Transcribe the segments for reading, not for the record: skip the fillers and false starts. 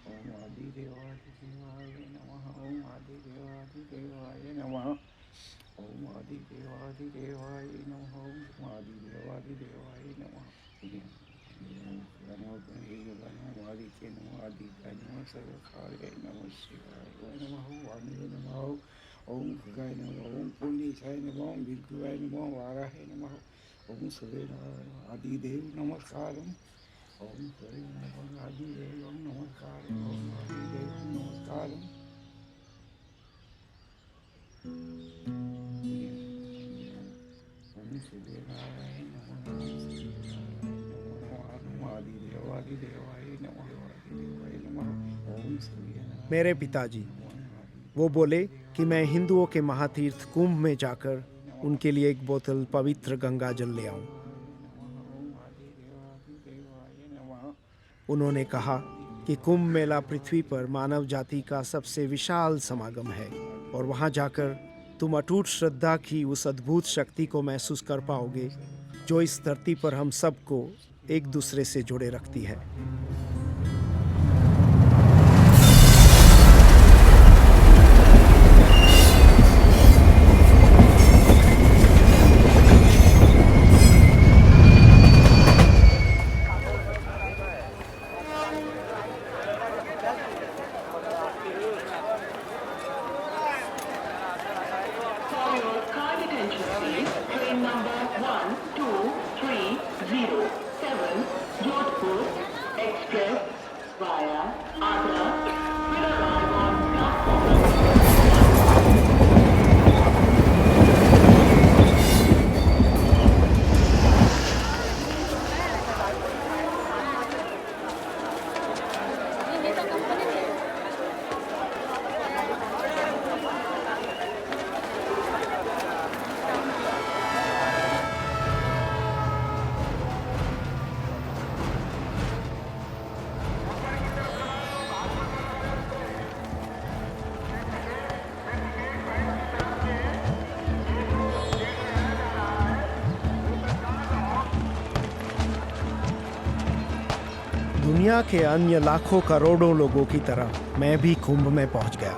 ओम आदिदेवाय नमः। ओम आदिदेवाय नमः। ओम आदिदेवाय नमः। ओम आदिदेवाय नमः। नमो आदित्य नमो आदित्य नमो सर्वकार्य नमः शिवाय नमः। वाणी नमः। ओम भगाय नमः। ओम पुण्यशाय नमः। ओम भृगुवाय नमः। वाराहे नमः। ओम सूर्य नमः। आदिदेव नमस्कारम। ओम सूर्य नमः। आदिदेव नमस्कार। ओम आदिदेव नमस्कार। ओम सूर्य नारायण नमः। आदिदेवाय नमः। ओम सूर्य मेरे पिताजी, वो बोले कि मैं हिंदुओं के महातीर्थ कुंभ में जाकर उनके लिए एक बोतल पवित्र गंगा जल ले आऊं। उन्होंने कहा कि कुंभ मेला पृथ्वी पर मानव जाति का सबसे विशाल समागम है और वहां जाकर तुम अटूट श्रद्धा की उस अद्भुत शक्ति को महसूस कर पाओगे जो इस धरती पर हम सबको एक दूसरे से जोड़े रखती है। दुनिया के अन्य लाखों करोड़ों लोगों की तरह मैं भी कुंभ में पहुंच गया।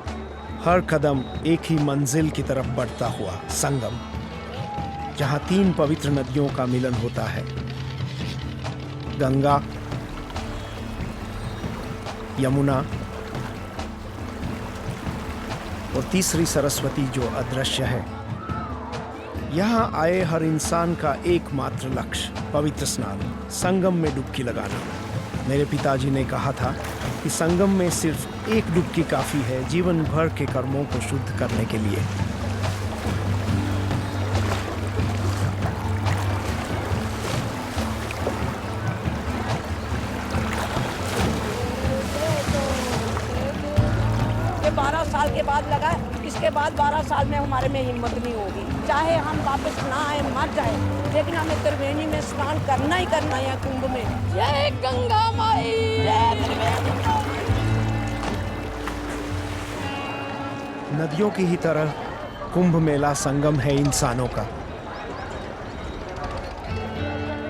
हर कदम एक ही मंजिल की तरफ बढ़ता हुआ संगम, जहां 3 पवित्र नदियों का मिलन होता है, गंगा, यमुना और तीसरी सरस्वती जो अदृश्य है। यहाँ आए हर इंसान का एकमात्र लक्ष्य पवित्र स्नान, संगम में डुबकी लगाना। मेरे पिताजी ने कहा था कि संगम में सिर्फ एक डुबकी काफी है जीवन भर के कर्मों को शुद्ध करने के लिए। ये 12 साल के बाद लगा, इसके बाद 12 साल में हमारे में हिम्मत नहीं होगी। चाहे हम वापस ना आए, मर जाए, लेकिन हमें त्रिवेणी में स्नान करना ही करना है कुंभ में। जय गंगा माई, जय त्रिवेणी माई। नदियों की ही तरह कुंभ मेला संगम है इंसानों का,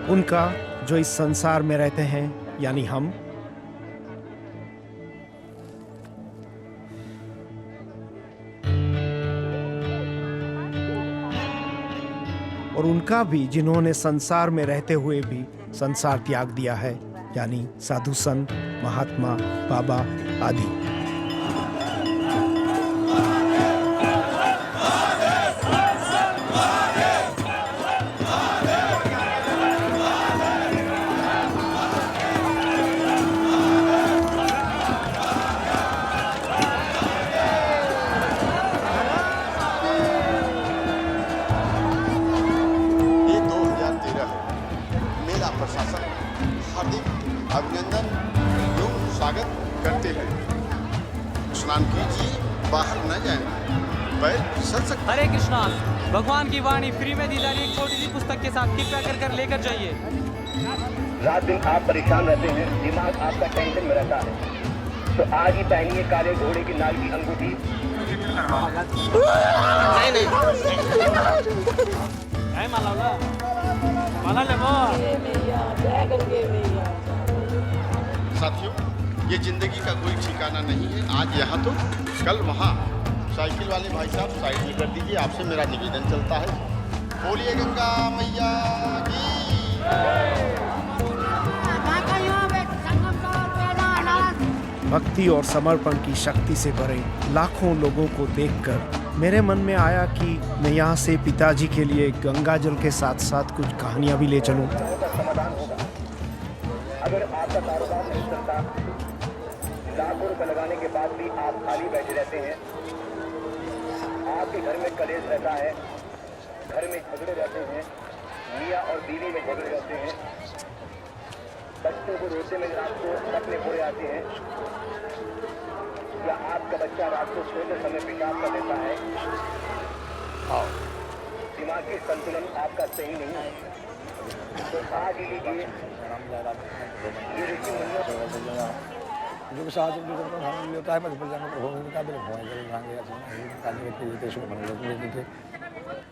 उनका जो इस संसार में रहते हैं, यानी हम, और उनका भी जिन्होंने संसार में रहते हुए भी संसार त्याग दिया है, यानी साधु संत, महात्मा, बाबा आदि। प्रशासन हार्दिक अभिनंदन एवं स्वागत करते हैं। स्नान कीजिए, बाहर न जाएं, पैर फिसल सकते। हरे कृष्णा। भगवान की वाणी फ्री में दी जा रही एक छोटी सी पुस्तक के साथ कृपया कर लेकर जाइए। रात दिन आप परेशान रहते हैं, दिमाग आपका टेंशन में रहता है, तो आज ही पहनिए काले घोड़े की नाल की अंगूठी। नहीं माला साथियों, ये जिंदगी का कोई ठिकाना नहीं है, आज यहाँ तो कल वहाँ। साइकिल वाले भाई साहब साइड में कर दीजिए, आपसे मेरा निवेदन चलता है। बोलिए गंगा मैया की। भक्ति और समर्पण की शक्ति से भरे लाखों लोगों को देखकर मेरे मन में आया कि मैं यहाँ से पिताजी के लिए गंगा जल के साथ साथ कुछ कहानियाँ भी ले चलूँ। समाधान होगा। अगर आपका कारोबार नहीं चलता, लाखों रुपए लगाने के बाद भी आप खाली बैठे रहते हैं, आपके घर में कलेश रहता है, घर में झगड़े रहते हैं, मियाँ और बीवी में झगड़े रहते हैं, बच्चों को रोते में रात को सपने पूरे आते हैं, या आपका बच्चा रात को सोते समय पेशाब कर देता है, दिमागी संतुलन आपका सही नहीं है, तो आज ही लीजिए ये ऋषि मुनियों जो साथ होता है मध्य प्रदेश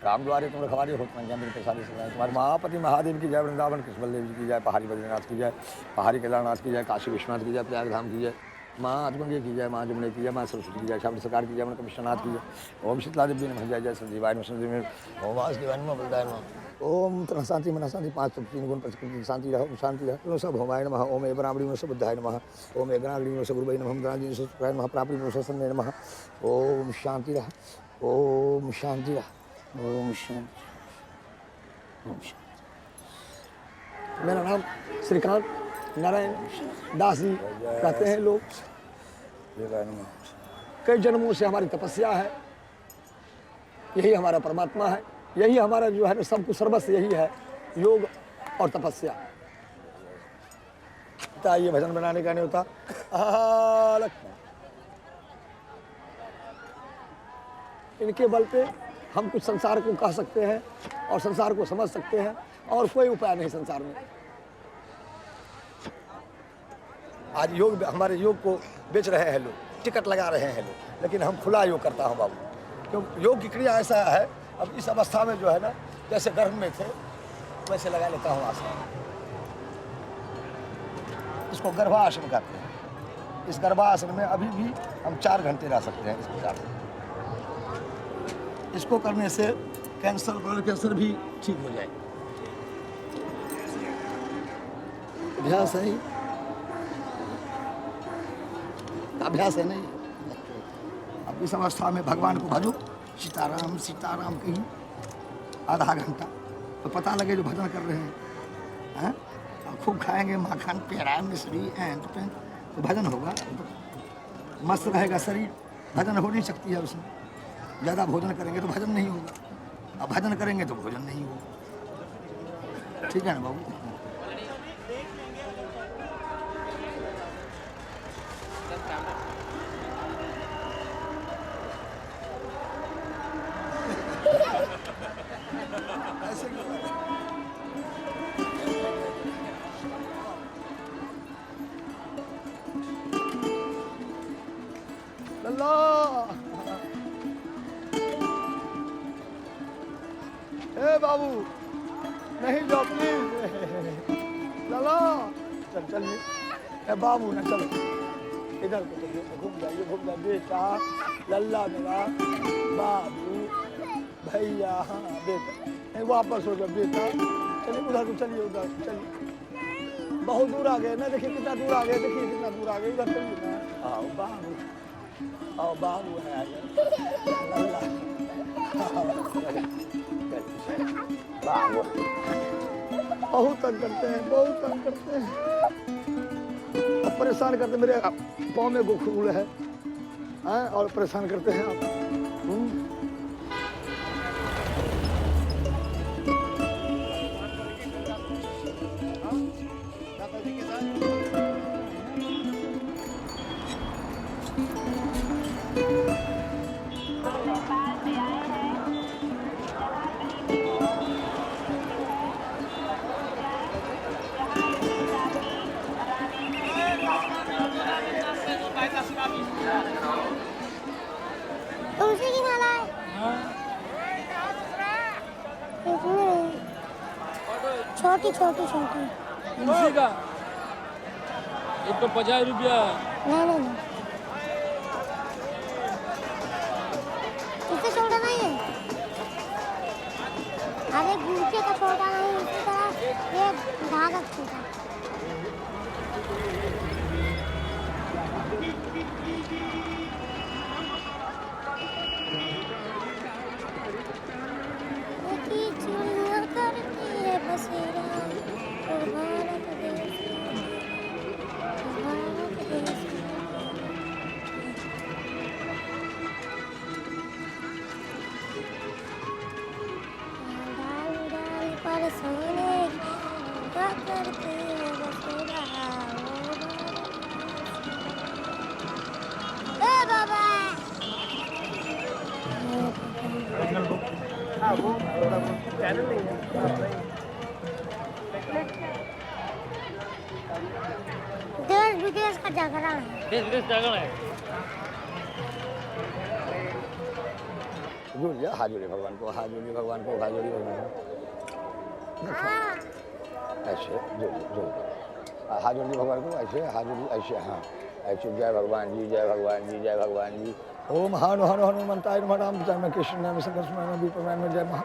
राम द्वारे तुम रखवारे होते मेरे प्रसाद से तुम्हारे महापति महादेव की जय, वृंदावन कृष्ण बलदेव जी की जय, पहाड़ी बद्रीनाथ की जय, पहाड़ी केदारनाथ की जय, काशी विश्वनाथ की जय, प्रयाग धाम की जय, माँ आत्मंगे की जय, माँ जमुने की जय, माँ सरस्वती की जय, श्याम सरकार की जय, मन विश्वनाथ की जय, ओम शीतला देवी नमः जय, जय संजीवाय नमः संजीवाय, ओम वासुदेवाय नमः बलदाय नमः, ओम तन शांति मन शांति, 5 3 गुण प्रकृति शांति रहो, शांति रहो, सब भवाय नमः, ओम ए ब्राह्मणी नमः बुद्धाय नमः, ओम ए गणागणी नमः गुरुवे नमः, द्राजी सुखाय नमः, प्रापी नमः नमः, ओम शांति रह, ओम शांति रह, ओम शांति, ओम शांति। मेरा नाम श्रीकांत नारायण दास जी कहते हैं लोग। कई जन्मों से हमारी तपस्या है, यही हमारा परमात्मा है, यही हमारा जो है सब कुछ सर्वस्व यही है, योग और तपस्या। ये भजन बनाने का नहीं होता। इनके बल पे हम कुछ संसार को कह सकते हैं और संसार को समझ सकते हैं, और कोई उपाय नहीं संसार में। आज योग, हमारे योग को बेच रहे हैं लोग, टिकट लगा रहे हैं लोग, लेकिन हम खुला योग करता हूँ बाबू, क्योंकि योग की क्रिया ऐसा है, अब इस अवस्था में जो है ना, जैसे गर्भ में थे वैसे लगा लेता हूँ आसन। इसको गर्भासन कहते हैं। इस गर्भासन में अभी भी हम 4 घंटे रह सकते हैं इस प्रकार से। इसको करने से कैंसर, ब्लड कैंसर भी ठीक हो जाए। अभ्यास है, अभ्यास है नहीं। अब इस अवस्था में भगवान को भजो, सीताराम सीताराम कहीं आधा घंटा, तो पता लगे जो भजन कर रहे हैं। खूब खाएंगे माखन पेड़ा मिश्री एंड तो भजन होगा, तो मस्त रहेगा शरीर। भजन हो नहीं सकती है उसमें, ज़्यादा भोजन करेंगे तो भजन नहीं होगा, अब भजन करेंगे तो भोजन नहीं होगा। ठीक है ना बाबू? बाबू नहीं जाओ प्लीज, लाला चल चल ए बाबू ना चलो इधर को घूम जाइए बेटा, लल्ला मेरा बाबू भैया, हाँ बेटा वापस हो जाओ बेटा, चलिए उधर को चलिए, उधर चलिए। बहुत दूर आ गए ना, देखिए कितना दूर आ गए, देखिए कितना दूर आ गए, उधर चलिए ना। आओ बाबू, आओ बाबू है लल्ला, बहुत तंग करते हैं, बहुत तंग करते हैं, अब परेशान करते। मेरे पाँव में गोखूल है और परेशान करते हैं आप। छोटी छोटी छोटी तुलसी का 1 तो 50 रुपया। नहीं इससे छोटा नहीं है। अरे गुलके का छोटा नहीं, इसी तरह ये धागा छोटा। चिड़िया करती है बसेरा भारत देश, भारत देश। डाल डाल पर सोने क्या करती है बसेरा ओ बाबा। देश विदेश का झगड़ा है। देश विदेश जागरण है। जोड़ लिया, हाथ जोड़िए भगवान को, हाथ जोड़िए भगवान को, हाथ जोड़िए भगवान को। ऐसे जोड़ हाथ जोड़िए भगवान को, ऐसे हाथ जोड़िए, ऐसे हाँ ऐसे। जय भगवान जी, जय भगवान जी, जय भगवान जी। ओम हनु हनु हनुमंताय नमः, राम कृष्ण नाम संकर्षण नाम विप्रमाण में जय महा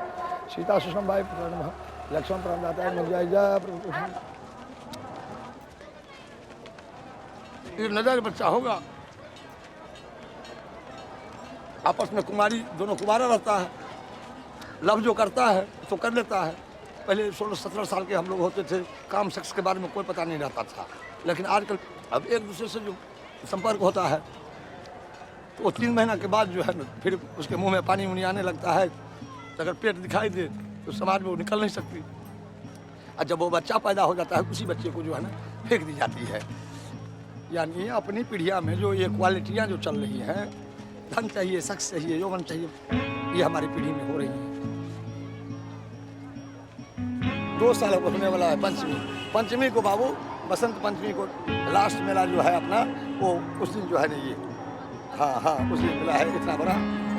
सीता सुषम भाई पुत्र नमः, लक्ष्मण प्राणदाताय नमः, जय जय प्रभु। ये नजर बच्चा होगा, आपस में कुमारी, दोनों कुमारा रहता है, लव जो करता है तो कर लेता है। पहले 16-17 साल के हम लोग होते थे, काम सेक्स के बारे में कोई पता नहीं रहता था, लेकिन आजकल अब एक दूसरे से जो संपर्क होता है तो 3 महीना के बाद जो है ना फिर उसके मुंह में पानी उनी आने लगता है। तो अगर पेट दिखाई दे तो समाज में वो निकल नहीं सकती, और जब वो बच्चा पैदा हो जाता है उसी बच्चे को जो है ना फेंक दी जाती है। यानी अपनी पीढ़िया में जो ये क्वालिटियाँ जो चल रही हैं, धन चाहिए, सेक्स चाहिए, यौवन चाहिए, ये हमारी पीढ़ी में हो रही है। 2 साल होने वाला है पंचमी को बाबू, बसंत पंचमी को लास्ट मेला जो है अपना, वो उस दिन जो है ना ये हाँ उस दिन मिला है। इतना बड़ा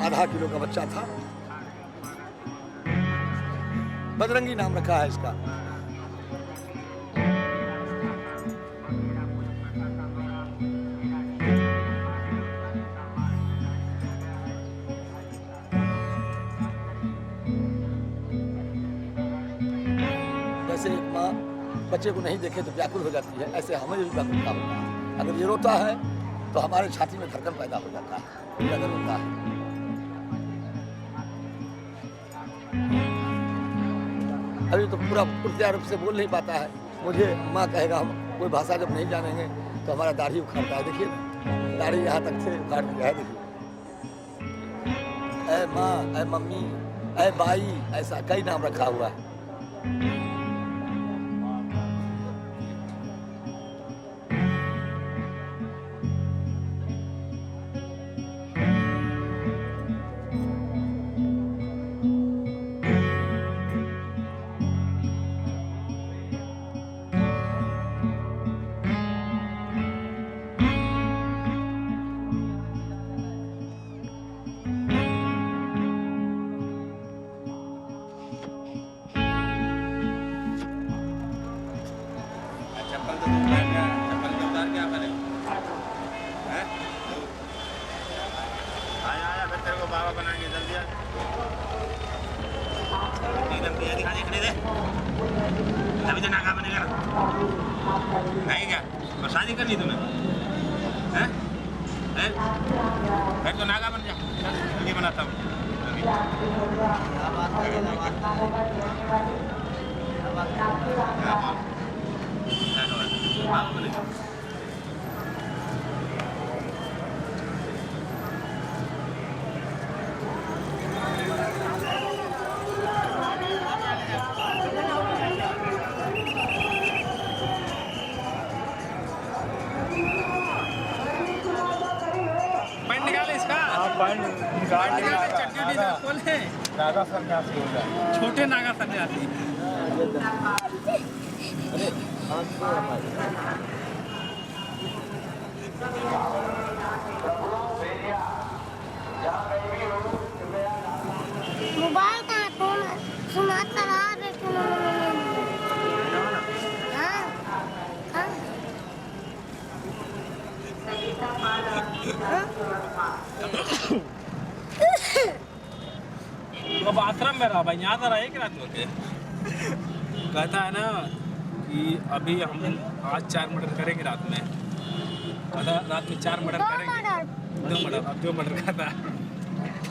आधा किलो का बच्चा था, बजरंगी नाम रखा है इसका। जैसे एक माँ बच्चे को नहीं देखे तो व्याकुल हो जाती है, ऐसे हमें भी व्याकुलता होता है। अगर ये रोता है तो हमारे छाती में धड़कन पैदा हो जाता है, अगर रोता है। अभी तो पूरा पूर्तिया रूप से बोल नहीं पाता है। मुझे माँ कहेगा, हम कोई भाषा जब नहीं जानेंगे तो हमारा दाढ़ी उखाड़ता है। देखिए दाढ़ी यहाँ तक से उखाड़ दिया है, देखिए। ऐ माँ, ऐ मम्मी, ऐ बाई, ऐसा कई नाम रखा हुआ है। बाबा बनाएंगे जल्दी अभी तो नाका बनेगा नहीं क्या? और शादी करनी तुम्हें हैं? फिर तो नागा बन जा, जल्दी बनाता हूँ। बाबा बनेगा। नागा सन्यासी हो जाए, छोटे नागा सन्यासी। मोबाइल का फोन सुनाता रहा बेटू। हाँ तो अब आश्रम में रहा भाई, यहाँ तो रहा एक रात में के। कहता है ना कि अभी हम आज 4 मर्डर करेंगे रात में, कहता रात में 4 मर्डर करेंगे। 2 मर्डर कहता।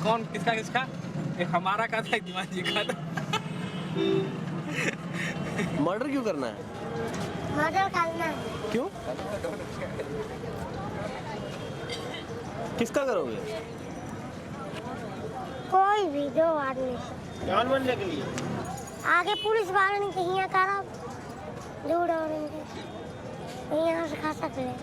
कौन किसका किसका? एक हमारा का था, एक दिमाग जी का था। मर्डर क्यों करना है? मर्डर करना है। क्यों? किसका करोगे? कोई भी 2 आदमी जान बनने के लिए। आगे पुलिस वाले ने कहीं करा दूर और यहाँ से खा सकते हैं।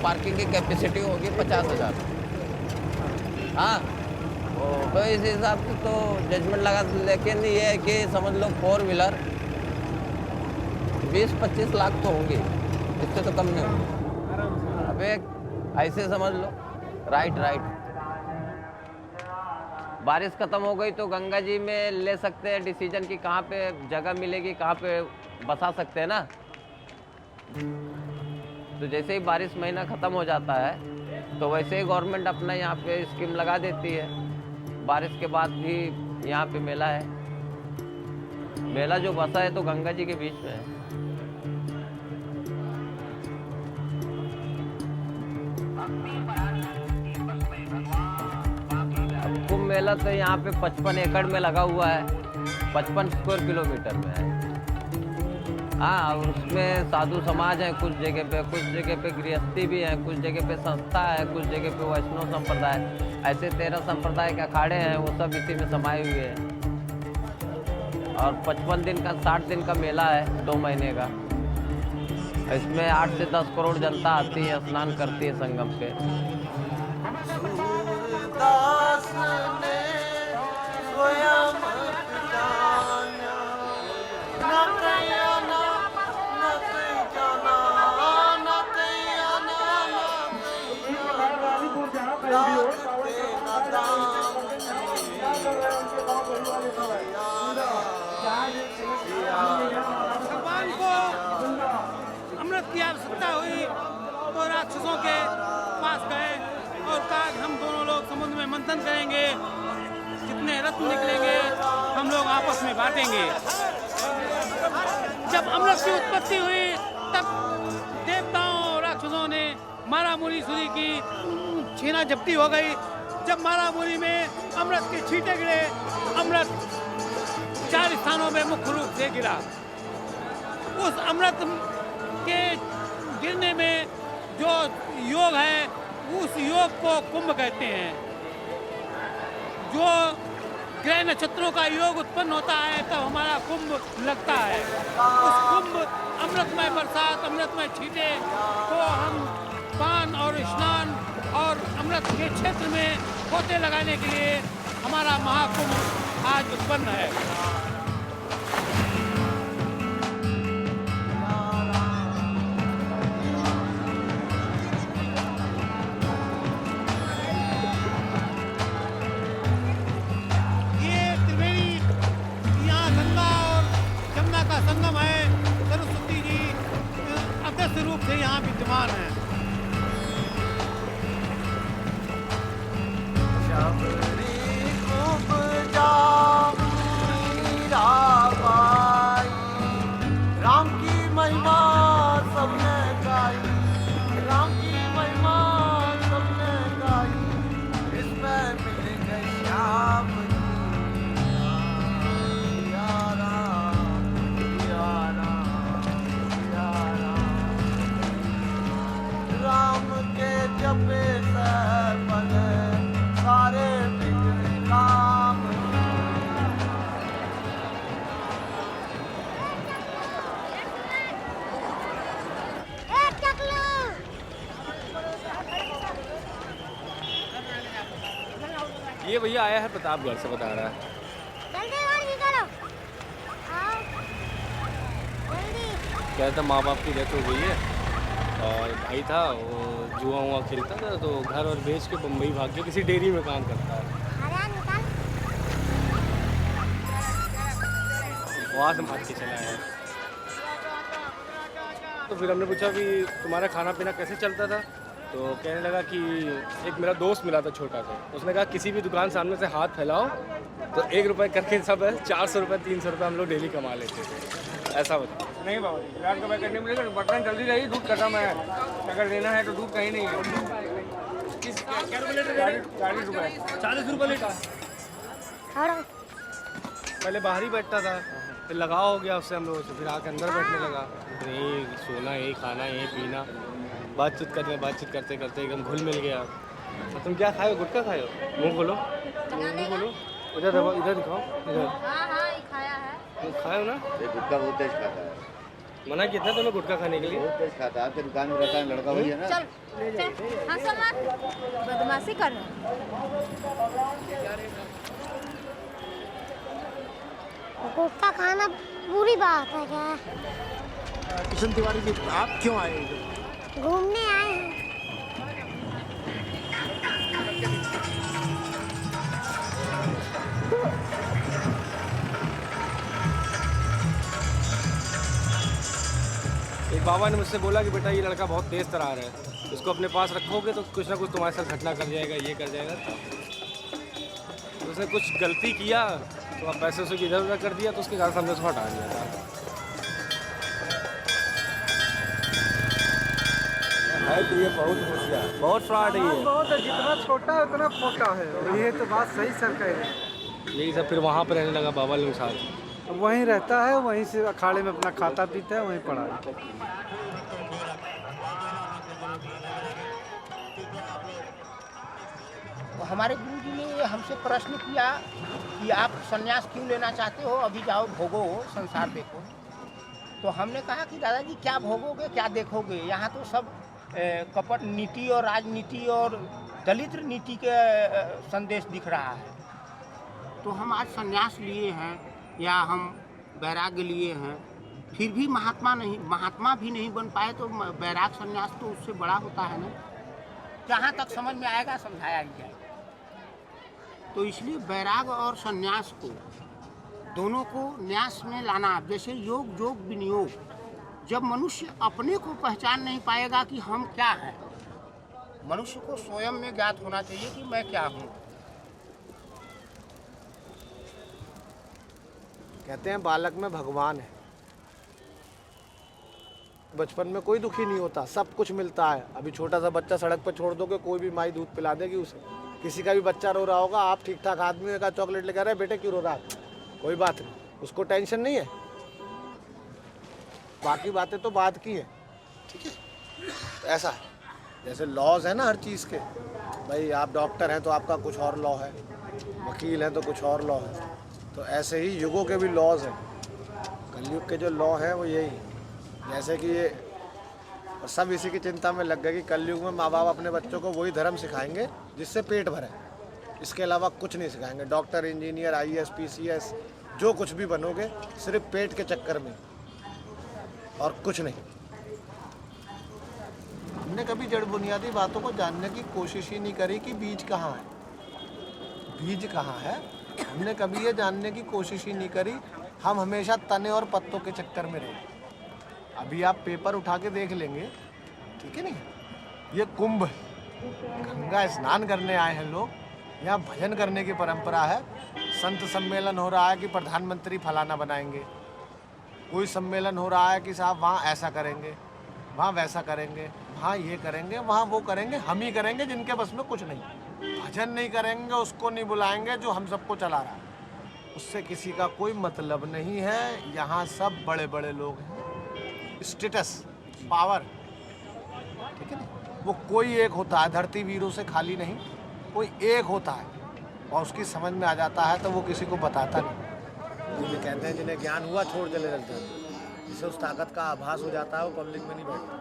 पार्किंग की कैपेसिटी होगी 50,000। हाँ, तो इस हिसाब से तो जजमेंट लगा, लेकिन ये है कि समझ लो 4 व्हीलर 20-25 लाख तो होंगे, इससे तो कम नहीं होंगे। अब एक ऐसे समझ लो, राइट बारिश खत्म हो गई तो गंगा जी में ले सकते हैं डिसीजन कि कहाँ पे जगह मिलेगी, कहाँ पे बसा सकते हैं ना। तो जैसे ही बारिश महीना ख़त्म हो जाता है तो वैसे ही गवर्नमेंट अपना यहाँ पे स्कीम लगा देती है। बारिश के बाद भी यहाँ पे मेला है। मेला जो बसा है तो गंगा जी के बीच में है। कुंभ मेला तो यहाँ पे 55 एकड़ में लगा हुआ है, 55 स्क्वायर किलोमीटर में है। हाँ, और उसमें साधु समाज है कुछ जगह पे गृहस्थी भी है, कुछ जगह पे संस्था है, कुछ जगह पे वैष्णव संप्रदाय, ऐसे 13 संप्रदाय के अखाड़े हैं, वो सब इसी में समाये हुए हैं। और 55 दिन का 60 दिन का मेला है, 2 महीने का। इसमें 8 से 10 करोड़ जनता आती है, स्नान करती है संगम पे। भगवान को अमृत की आवश्यकता हुई तो राक्षसों के पास गए और कहा कि हम दोनों लोग समुद्र में मंथन करेंगे, जितने रत्न निकलेंगे हम लोग आपस में बांटेंगे। जब अमृत की उत्पत्ति हुई तब देवताओं और राक्षसों ने मारामुरी सुरी की, छीना झपटी हो गई। जब मारामुरी में अमृत के छींटे गिरे, अमृत 4 स्थानों में मुख्य रूप से गिरा। उस अमृत के गिरने में जो योग है, उस योग को कुंभ कहते हैं। जो ग्रह नक्षत्रों का योग उत्पन्न होता है तब हमारा कुंभ लगता है। उस कुंभ अमृतमय बरसात, अमृतमय छींटे को हम पान और स्नान और अमृत के क्षेत्र में पोते लगाने के लिए हमारा महाकुंभ आज उत्पन्न है। ये त्रिवेणी यहाँ गंगा और जमुना का संगम है। सरस्वती जी अदृश्य रूप से यहाँ विद्यमान है। राम की महिमा सबने गाई, राम की महिमा सबने गाई, इसमें मिल गई श्याम या राम या राम या राम। राम के जपे से बने सारे बिगड़े काम। ये भैया आया है प्रतापगढ़ से, बता रहा है। जल्दी गाड़ी निकालो, आओ जल्दी। कहता माँ बाप की डेथ हो गई है, और भाई था वो जुआ हुआ खेलता था, तो घर और बेच के बम्बई भाग के किसी डेयरी में काम करता है। वहाँ से भाग के चला है। तो फिर हमने पूछा कि तुम्हारा खाना पीना कैसे चलता था, तो कहने लगा कि एक मेरा दोस्त मिला था छोटा सा, उसने कहा किसी भी दुकान सामने से हाथ फैलाओ तो 1 रुपये करके सब 400 रुपये 300 रुपये हम लोग डेली कमा लेते थे। ऐसा बता नहीं बाबा जी, रात का बैग करने मिलेगा तो बर्तन जल्दी रही, दूध खत्म है, अगर लेना है तो दूध कहीं नहीं है। क्या रुपये लीटर? 40 रुपये। 40 रुपये लीटर। पहले बाहर ही बैठता था, फिर लगाव हो गया उससे हम लोगों से, फिर आके अंदर बैठने लगा। यही सोना, यही खाना, यही पीना, बातचीत करते करते एकदम घुल मिल गया। तो तुम क्या खाए हो? गुटखा खाए हो? मुँह खोलो, मुँह खोलो, इधर दिखाओ, इधर। खाया है। तुम खाए हो ना? ये गुटखा बहुत तेज खाता है। मना किया था तुम्हें गुटखा खाने के लिए? बहुत तेज खाता है, आपके दुकान में रहता है लड़का वही है ना? चल हंसो मत, बदमाशी कर रहे गुटखा खाना बुरी बात है क्या? किशन तिवारी जी, आप क्यों आए इधर? घूमने आए हैं। एक बाबा ने मुझसे बोला कि बेटा ये लड़का बहुत तेज़ तरार है, इसको अपने पास रखोगे तो कुछ ना कुछ तुम्हारे साथ घटना कर जाएगा, ये कर जाएगा। तो उसने कुछ गलती किया तो अब पैसे उसे इधर उधर कर दिया, तो उसके कारण हमने उसको हटा दिया था। है तो ये बहुत होशियार, बहुत फ्रॉड है ये। बहुत है, जितना छोटा है उतना खोटा है। ये तो बात सही सर कह रहे हैं। यही सब फिर वहाँ पर रहने लगा बाबा लोग साथ। वहीं रहता है, वहीं से अखाड़े में अपना खाता पीता है, वहीं पड़ा है। हमारे गुरुजी ने हमसे प्रश्न किया कि आप संन्यास क्यों लेना चाहते हो, अभी जाओ भोगो, संसार देखो। तो हमने कहा कि दादाजी क्या भोगोगे, क्या देखोगे, यहाँ तो सब कपट नीति और राजनीति और दलित नीति के संदेश दिख रहा है। तो हम आज संन्यास लिए हैं या हम वैराग्य लिए हैं, फिर भी महात्मा भी नहीं बन पाए, तो वैराग संन्यास तो उससे बड़ा होता है ना। जहाँ तक समझ में आएगा समझाया जाए। तो इसलिए वैराग और संन्यास को दोनों को न्यास में लाना, जैसे योग योग विनियोग। जब मनुष्य अपने को पहचान नहीं पाएगा कि हम क्या हैं, मनुष्य को स्वयं में ज्ञात होना चाहिए कि मैं क्या हूँ। कहते हैं बालक में भगवान है। बचपन में कोई दुखी नहीं होता, सब कुछ मिलता है। अभी छोटा सा बच्चा सड़क पर छोड़ दोगे, कोई भी माई दूध पिला देगी उसे। किसी का भी बच्चा रो रहा होगा, आप ठीक ठाक आदमी का चॉकलेट लेकर रहे, बेटे क्यों रो रहा है, कोई बात नहीं, उसको टेंशन नहीं है। बाकी बातें तो बात की है, ठीक है। तो ऐसा है, जैसे लॉज है ना हर चीज़ के। भाई आप डॉक्टर हैं तो आपका कुछ और लॉ है, वकील हैं तो कुछ और लॉ है। तो ऐसे ही युगों के भी लॉज हैं। कलयुग के जो लॉ हैं वो यही, जैसे कि ये और सब इसी की चिंता में लग गए कि कलयुग में माँ बाप अपने बच्चों को वही धर्म सिखाएंगे जिससे पेट भरे, इसके अलावा कुछ नहीं सिखाएंगे। डॉक्टर, इंजीनियर, IAS, PCS जो कुछ भी बनोगे सिर्फ पेट के चक्कर में और कुछ नहीं। हमने कभी जड़ बुनियादी बातों को जानने की कोशिश ही नहीं करी कि बीज कहाँ है, बीज कहाँ है। हमने कभी ये जानने की कोशिश ही नहीं करी। हम हमेशा तने और पत्तों के चक्कर में रहे। अभी आप पेपर उठा के देख लेंगे, ठीक है नहीं, ये कुंभ है, गंगा स्नान करने आए हैं लोग, यहाँ भजन करने की परंपरा है। संत सम्मेलन हो रहा है कि प्रधानमंत्री फलाना बनाएंगे, कोई सम्मेलन हो रहा है कि साहब वहाँ ऐसा करेंगे, वहाँ वैसा करेंगे, वहाँ ये करेंगे, वहाँ वो करेंगे। हम ही करेंगे जिनके बस में कुछ नहीं। भजन नहीं करेंगे, उसको नहीं बुलाएंगे जो हम सबको चला रहा है, उससे किसी का कोई मतलब नहीं है। यहाँ सब बड़े बड़े लोग हैं, स्टेटस, पावर, ठीक है ना, वो कोई एक होता है, धरती वीरों से खाली नहीं, कोई एक होता है और उसकी समझ में आ जाता है तो वो किसी को बताता नहीं। जिन्हें कहते हैं जिन्हें ज्ञान हुआ छोड़ चले चलते हैं, जिससे उस ताकत का आभास हो जाता है वो पब्लिक में नहीं बैठता।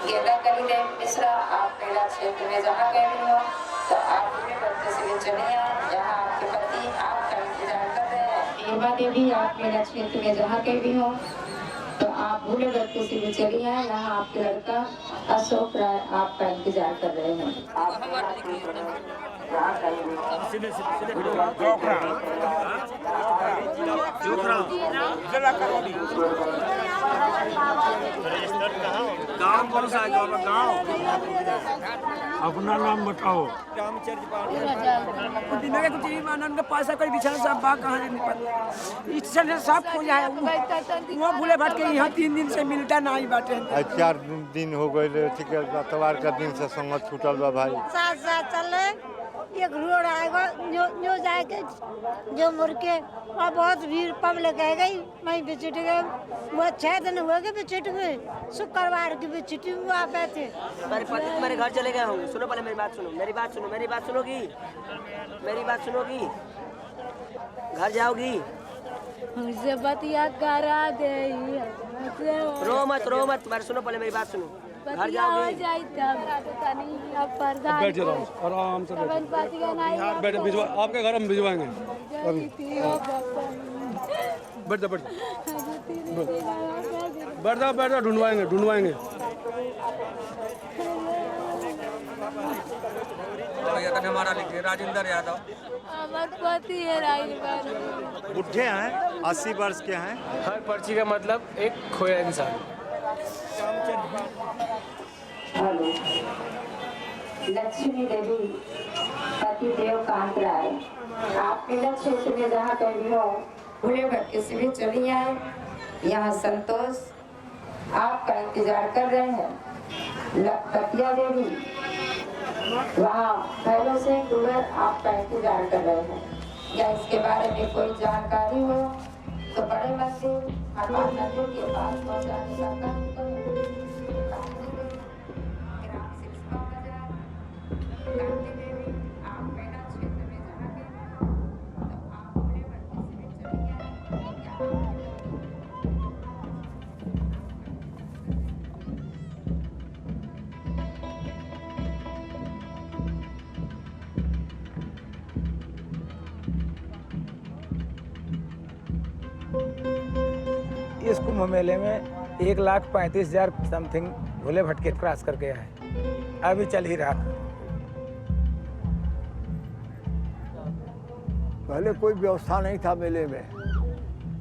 गेंदा कली मिश्रा आप मेला क्षेत्र में जहाँ कहीं भी हो तो आप पूरे भक्ति से चलिए यहाँ आपके पति आपका इंतजार कर रहे हैं। हेमा देवी आप मेला क्षेत्र में जहाँ कहीं भी हो तो आप भूले भक्ति से भी चलिए यहाँ आपके लड़का अशोक राय आपका इंतजार कर रहे हैं। गाँव कौन सा है? गाँव अपना नाम बताओ। पैसा कोई बिछाना सब बात कहाँ से सब खो जाए वो भूले भटके यहाँ 3 दिन से मिलता नहीं बाटे। 4 दिन हो गए अतवार का दिन से संगत छूटल बा भाई। साथ साथ चले एक रोड आएगा जो जाएगा जो मुड़ के और बहुत भीड़ पब्लिक है गई वहीं बेचिट गए। वो 6 दिन हुए गए बेचिट गए शुक्रवार की बेचिटी हुआ आप थे। मेरे पति तुम्हारे घर चले गए होंगे। सुनो पहले मेरी बात सुनो, मेरी बात सुनो, मेरी बात सुनोगी, मेरी बात सुनोगी, घर जाओगी? मुझे बतिया करा दे। रो मत तुम्हारे सुनो पहले मेरी बात सुनो। घर जाओगी? बैठ जाओ आराम से बैठ भिजवा आपके घर हम भिजवाएंगे। बैठ जाओ ढूंढवाएंगे। हमारा लिखिए राजेंद्र यादव। बुढ़े हैं 80 वर्ष के हैं। हर पर्ची का मतलब एक खोया इंसान। लक्ष्मी देवी पति देव कांत राय आप मेला क्षेत्र में जहाँ कहीं भी हो भूले भटके से भी चली आए। यहाँ संतोष आपका इंतजार कर रहे हैं। लखपतिया देवी वहाँ पहले से टूर आपका इंतजार कर रहे हैं। या इसके बारे में कोई जानकारी हो तो बड़े मंदिर हनुमान मंदिर के पास पहुँचाने का काम करें। इस कुंभ मेले में 1,35,000 समथिंग भूले भटके क्रॉस करके आए। अभी चल ही रहा। पहले कोई व्यवस्था नहीं था मेले में।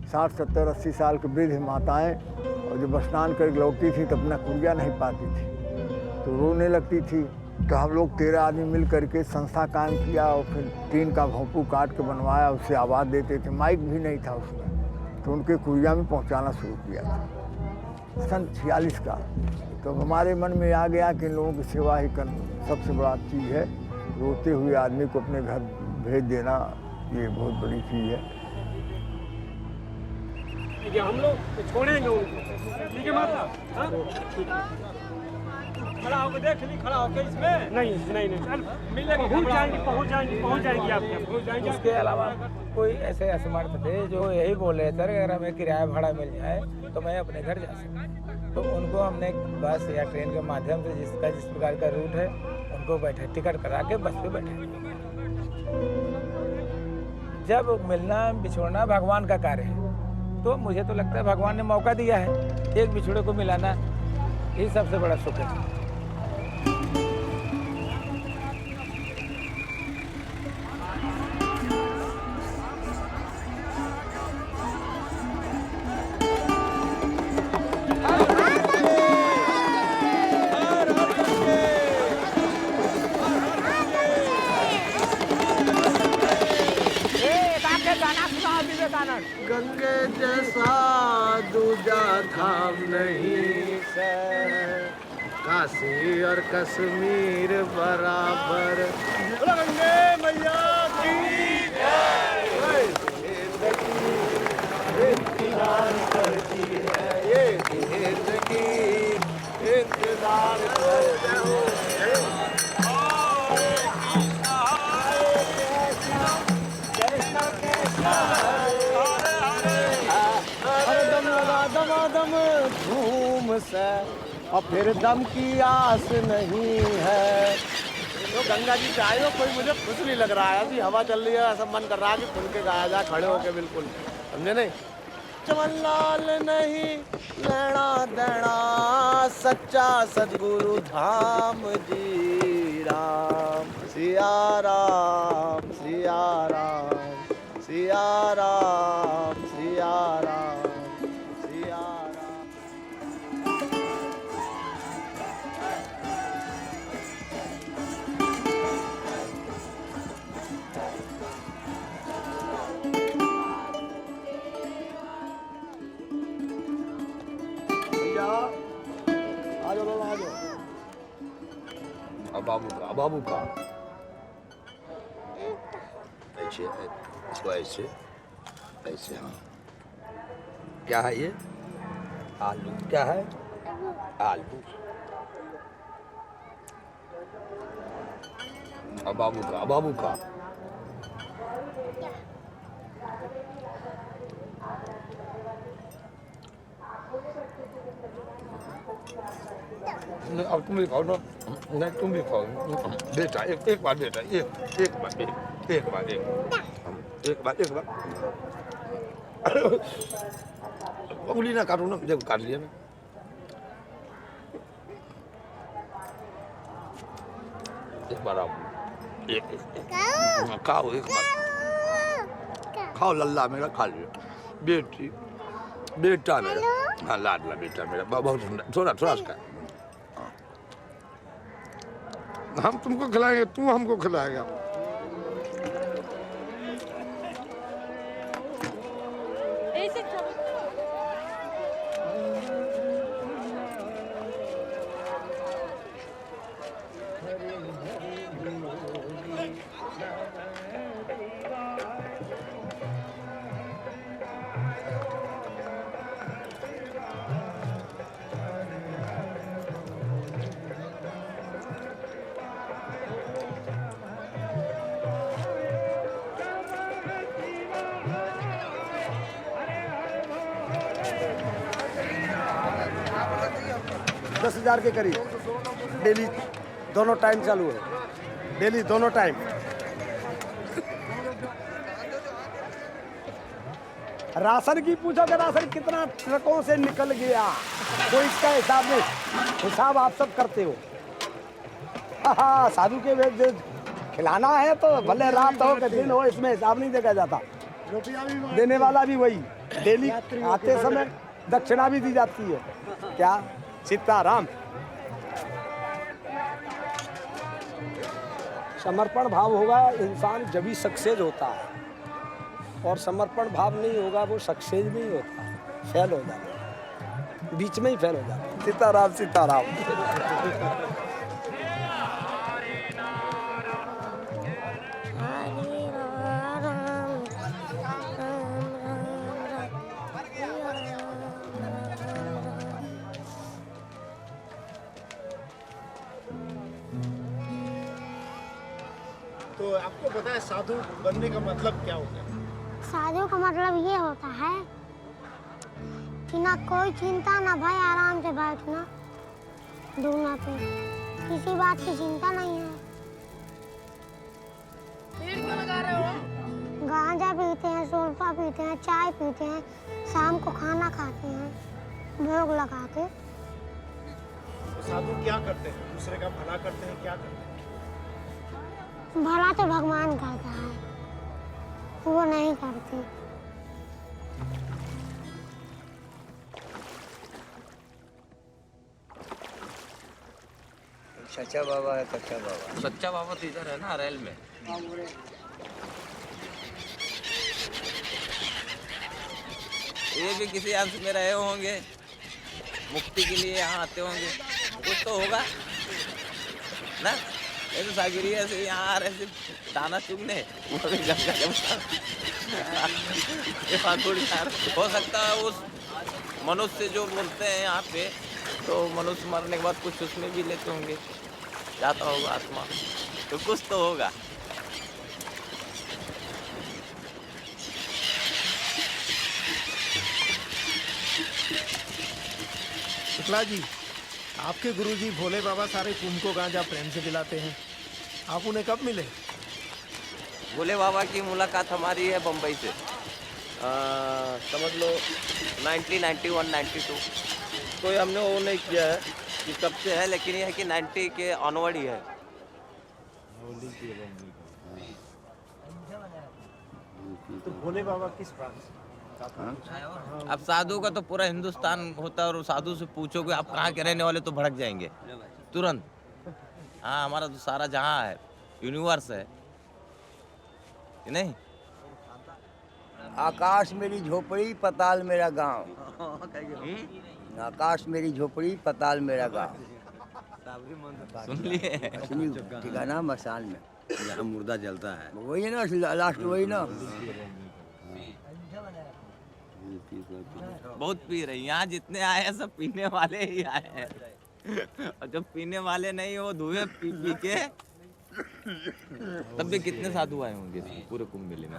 60, 70, 80 साल की वृद्ध माताएं और जब स्नान कर लौटती थी तो अपना कुरिया नहीं पाती थी तो रोने लगती थी। तो हम लोग 13 आदमी मिल करके संस्था कायम किया और फिर टीन का भोंपू काट के बनवाया, उससे आवाज़ देते थे। माइक भी नहीं था उसमें तो उनके कुरिया में पहुंचाना शुरू किया था सन 46 का। तो हमारे मन में आ गया कि इन लोगों की सेवा ही करना सबसे बड़ा चीज़ है। रोते हुए आदमी को अपने घर भेज देना ये बहुत बड़ी चीज़ है। हम लोग छोड़ेंगे उनको, ठीक है माता? खड़ा होकर देख ली, खड़ा होकर इसमें नहीं मिलेंगे, पहुँच जाएंगी आपके। इसके अलावा कोई ऐसे असमर्थ थे जो यही बोले सर अगर हमें किराया भाड़ा मिल जाए तो मैं अपने घर जा सकूँ। तो उनको हमने बस या ट्रेन के माध्यम से जिस प्रकार का रूट है उनको बैठे टिकट करा के बस पे बैठे। जब मिलना बिछोड़ना भगवान का कार्य है तो मुझे तो लगता है भगवान ने मौका दिया है। एक बिछोड़े को मिलाना ये सबसे बड़ा सुख है। गंगे जैसा दूजा धाम नहीं है, काशी और कश्मीर बराबर। गंगे मैया की इंतजार करती है, ये जिंदगी इंतजार करते हो। दम धूम से और फिर दम की आस नहीं है। तो गंगा जी पे आए हो, कोई मुझे खुश नहीं लग रहा है। अभी हवा चल रही है, ऐसा मन कर रहा है कि खुल के गाया जाए, खड़े होके बिल्कुल, समझे नहीं। चमन लाल नहीं लेना देना, सच्चा सदगुरु धाम जी राम। सिया राम सिया राम सिया राम सिया राम सिया राम। आ जाओ बाबा, आ जाओ। बाबू का ऐसे, इसको ऐसे ऐसे, हाँ। क्या है ये? आलू। क्या है? आलू। बाबू का अब तुम भी खाओ ना, नहीं तुम भी खाओ बेटा। एक बार बेटा, एक बार उंगली ना काटो ना, देखो काट लिया ना। एक बार आओ, खाओ, एक बार खाओ लल्ला मेरा, खा लियो बेटा मेरा, हाँ लाडला बेटा मेरा, बहुत सुंदर। थोड़ा सा हम तुमको खिलाएंगे, तुम हमको खिलाएगा। $10,000 के करीब डेली, दोनों टाइम चालू है, डेली दोनों टाइम। राशन की पूछो कि राशन कितना ट्रकों से निकल गया, कोई इसका हिसाब नहीं। हिसाब आप सब करते हो। हाँ, साधु के वेद खिलाना है तो भले रात हो कि दिन हो, इसमें हिसाब नहीं देखा जाता। देने वाला भी वही, डेली आते समय दक्षिणा भी दी जाती है। क्या? सीताराम। समर्पण भाव होगा इंसान जब ही सक्सेस होता है, और समर्पण भाव नहीं होगा वो सक्सेस नहीं होता, फेल हो जाता है, बीच में ही फेल हो जाता है। सीताराम सीताराम। तो आपको पता है साधु बनने का मतलब क्या होता है? साधु का मतलब ये होता है कि ना कोई चिंता ना भय, आराम से बैठना दूना पे, किसी बात की चिंता नहीं है। गांजा पीते हैं, सोल्फा पीते हैं, चाय पीते हैं, शाम को खाना खाते हैं भोग लगा के। साधु क्या करते हैं? दूसरे का भला करते हैं, क्या करते हैं? भला तो भगवान करता है, वो नहीं करती। सच्चा बाबा है, कच्चा बाबा। सच्चा बाबा तो इधर है ना, रेल में। ये भी किसी अंश में रहे होंगे, मुक्ति के लिए यहाँ आते होंगे, कुछ तो होगा ना। ये तो सागिरी ऐसे यहाँ आ रहे थे दाना चुगने, वो भी गंगा हो सकता है उस मनुष्य जो बोलते हैं यहाँ पे, तो मनुष्य मरने के बाद कुछ उसमें भी लेते होंगे, जाता होगा आत्मा, तो कुछ तो होगा। शुक्ला जी, आपके गुरुजी भोले बाबा सारे कुंभ को गांजा प्रेम से दिलाते हैं। आप उन्हें कब मिले? भोले बाबा की मुलाकात हमारी है बम्बई से, समझ लो 1991-92। कोई हमने वो नहीं किया है कि कब से है, लेकिन ये है कि 90 के ऑनवर्ड ही है। तो भोले बाबा किस बात से? अब साधु का तो पूरा हिंदुस्तान होता है, और साधु से पूछोगे आप कहाँ के रहने वाले तो भड़क जाएंगे तुरंत। हाँ, हमारा तो सारा जहाँ है यूनिवर्स है कि नहीं। आकाश मेरी झोपड़ी पताल मेरा गांव, आकाश मेरी झोपड़ी पताल मेरा गांव। सुन लिए? ठिकाना मसान में जहाँ मुर्दा जलता है वही है ना, लास्ट वही ना। बहुत पी रहे यहाँ, जितने आए हैं सब पीने वाले ही आए हैं, और जब पीने वाले नहीं वो धुएं पी पी के। तब भी कितने साधु आए होंगे पूरे कुंभ मेले में?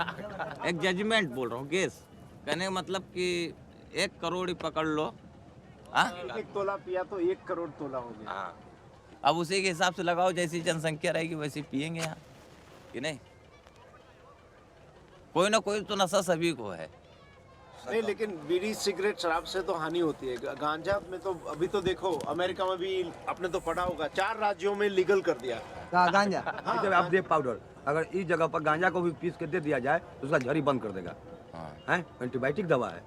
एक जजमेंट बोल रहा हूँ, गेस कहने का मतलब कि 1 करोड़ ही पकड़ लो। हाँ, 1 तोला पिया तो 1 करोड़ तोला हो गया। हाँ, अब उसी के हिसाब से लगाओ, जैसी जनसंख्या रहेगी वैसे पियेंगे यहाँ कि नहीं। कोई ना कोई तो नशा सभी को है। नहीं, लेकिन बीड़ी सिगरेट शराब से तो हानि होती है। गांजा में तो अभी तो देखो अमेरिका में भी आपने तो पढ़ा होगा 4 राज्यों में लीगल कर दिया। गांजा आप दे पाउडर, अगर इस जगह पर गांजा को भी पीस के दे दिया जाए तो उसका झड़ी बंद कर देगा। हैं, एंटीबायोटिक दवा है।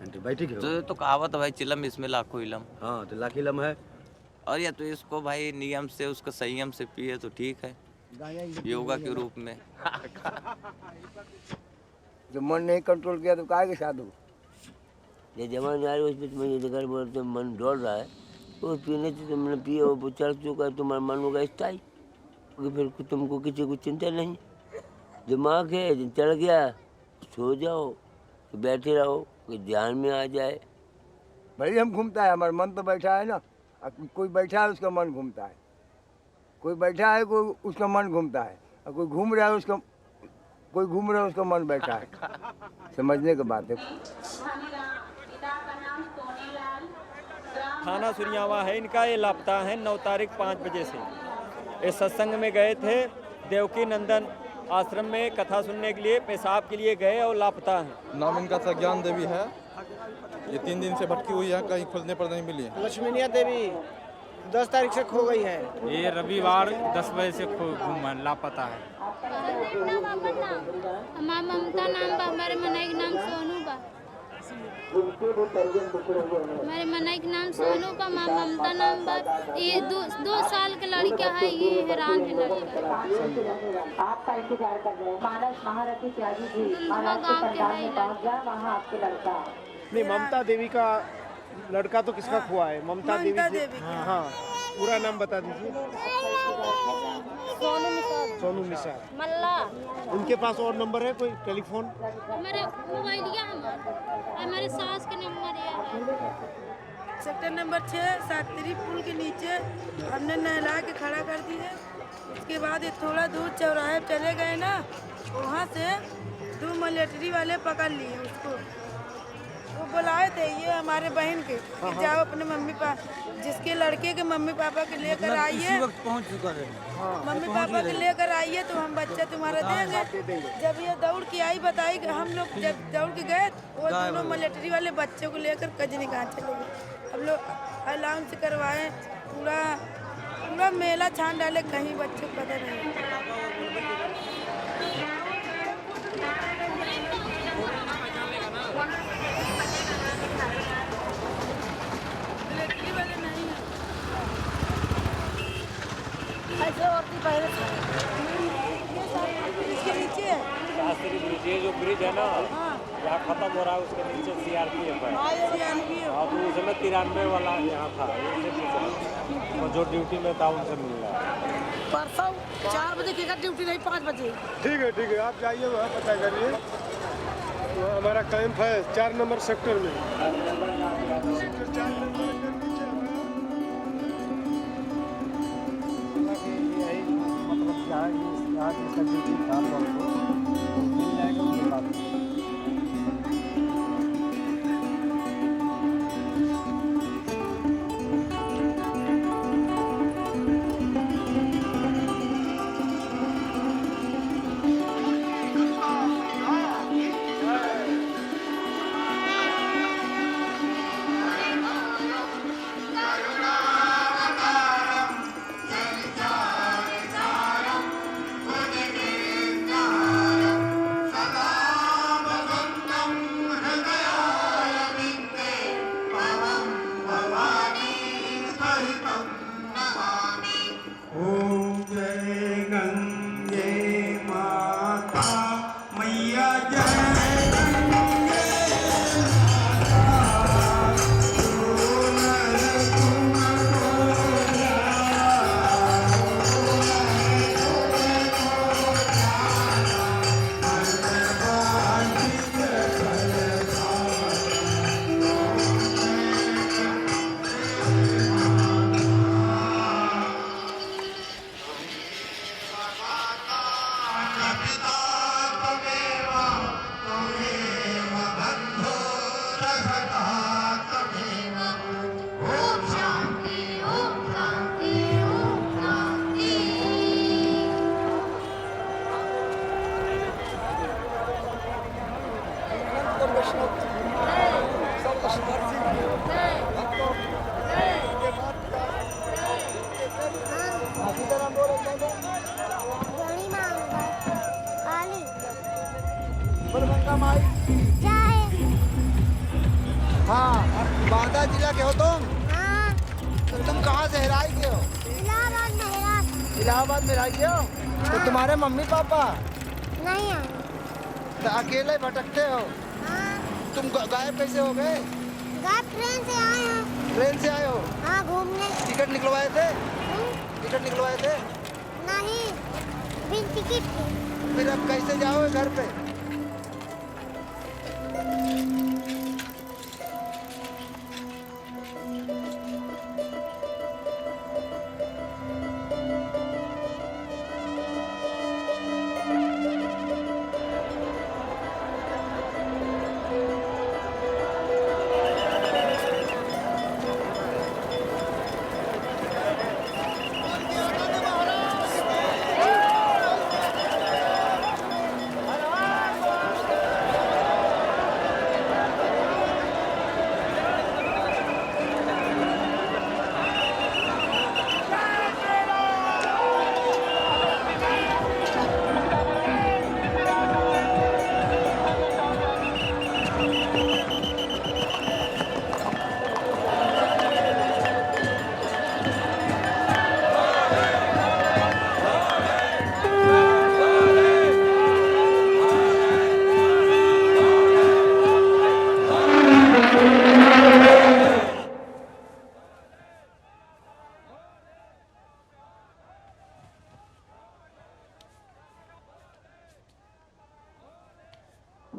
एंटीबायोटिक है तो कहावत है भाई, चिलम इसमें लाखों इलम। हाँ, तो लाख इलम है। और ये तो इसको भाई नियम से, उसका संयम से पिए तो ठीक है, योगा के रूप में। जो मन नहीं कंट्रोल किया तो काहे के साधु। ये जवान आ रही है उसमें तुम्हें ये घर बोलते मन डोल रहा है, तो पीने से तुमने पिए वो चढ़ चुका है, तुम्हारा मन होगा स्थायी, क्योंकि फिर तुमको किसी को चिंता नहीं। दिमाग है, चढ़ गया सो जाओ, तो बैठे रहो कि ध्यान में आ जाए। भाई हम घूमता है, हमारा मन तो बैठा है ना। कोई बैठा है उसका मन घूमता है, कोई बैठा है कोई उसका मन घूमता है, और कोई घूम रहा है उसका, कोई घूम रहा है उसका मन बैठा है। समझने की बात है। थाना सुरियावा है इनका, ये लापता है 9 तारीख 5 बजे से। ये सत्संग में गए थे, देवकी नंदन आश्रम में कथा सुनने के लिए, पेशाब के लिए गए और लापता है। नाम इनका सज्ञान देवी है। ये 3 दिन से भटकी हुई है, कहीं खोजने पर नहीं मिली। लक्ष्मीनिया देवी 10 तारीख से खो गई है। ये रविवार 10 बजे से लापता है। हमार ममता नाम बा, हमारे मनई के नाम सोनू बा। हमारे मनई के नाम सोनू बा, माँ ममता नाम बा। ये 2 साल के लड़का है, ये हैरान है लड़का। आपका इंतजार कर रहे हैं मानस महारथी त्यागी जी, गाँव के है वहाँ आपके लड़का। नहीं, ममता देवी का लड़का तो किसका खुआ है? ममता देवी। हाँ, पूरा नाम बता दीजिए। सोनू निसार। मल्ला। उनके पास और नंबर है कोई टेलीफोन? हमारे मोबाइलिया हमारे सास के नंबर है। सेक्टर नंबर 6 सातरी पुल के नीचे हमने नहला के खड़ा कर दी है। उसके बाद ये थोड़ा दूर चौराहे चले गए ना, वहाँ से 2 मिलिट्री वाले पकड़ लिए उसको। वो बुलाए थे ये हमारे बहन के कि जाओ अपने मम्मी पापा, जिसके लड़के के मम्मी पापा के लेकर आइए, पहुंच चुका है। मम्मी पापा के लेकर आइए तो हम बच्चा तुम्हारा देंगे। जब ये दौड़ के आई बताई कि हम लोग जब दौड़ के गए, वो दोनों मिलिट्री वाले बच्चों को लेकर कजनी कहाँ चले गए। हम लोग अलाउंस करवाए, पूरा मेला छान डाले, कहीं बच्चों को पता नहीं। ऐसे औरती पहले इसके नीचे है शास्त्री ब्रिज, ये जो ब्रिज है ना यहाँ खत्म हो रहा है, उसके नीचे CRPF है। हाँ, तो उस समय 93 वाला यहाँ था, और जो ड्यूटी में था उनसे मिल रहा है। परसों 4 बजे की ड्यूटी नहीं, 5 बजे। ठीक है, आप जाइए वहाँ पता करिए। तो हमारा कैंप है 4 नंबर सेक्टर में। सेक्टर 4 नंबर ओम जय गंगे माता मैया जय गंगे हाँ, बांदा जिला के हो तुम? हाँ। तो तुम कहाँ से हेराई के हो? इलाहाबाद में हेरा। इलाहाबाद में हेराई के हो? हाँ। तो तुम्हारे मम्मी पापा? नहीं आए। तो अकेले भटकते हो? हाँ। तुम गायब कैसे हो गए? गायब ट्रेन से आए हो। ट्रेन से आए हो? हाँ, घूमने। टिकट निकलवाए थे? टिकट निकलवाए थे? नहीं, बिन टिकट के। फिर अब कैसे जाओगे घर पे?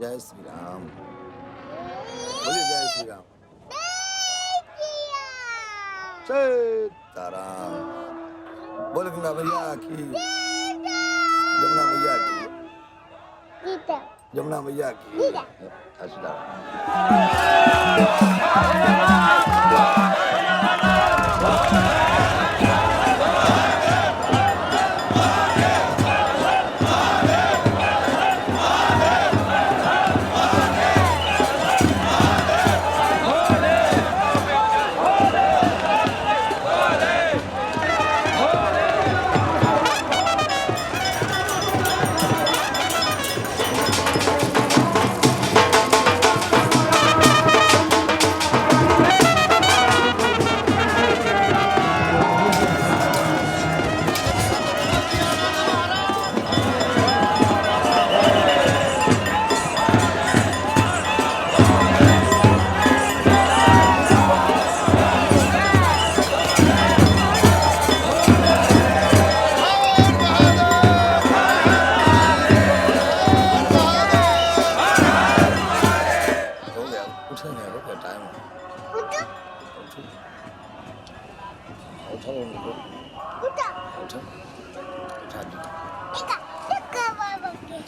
जय श्री राम। बोलिए जय श्री राम। सीताराम। बोले गंगा मैया की, जमुना मैया की, जमुना मैया की।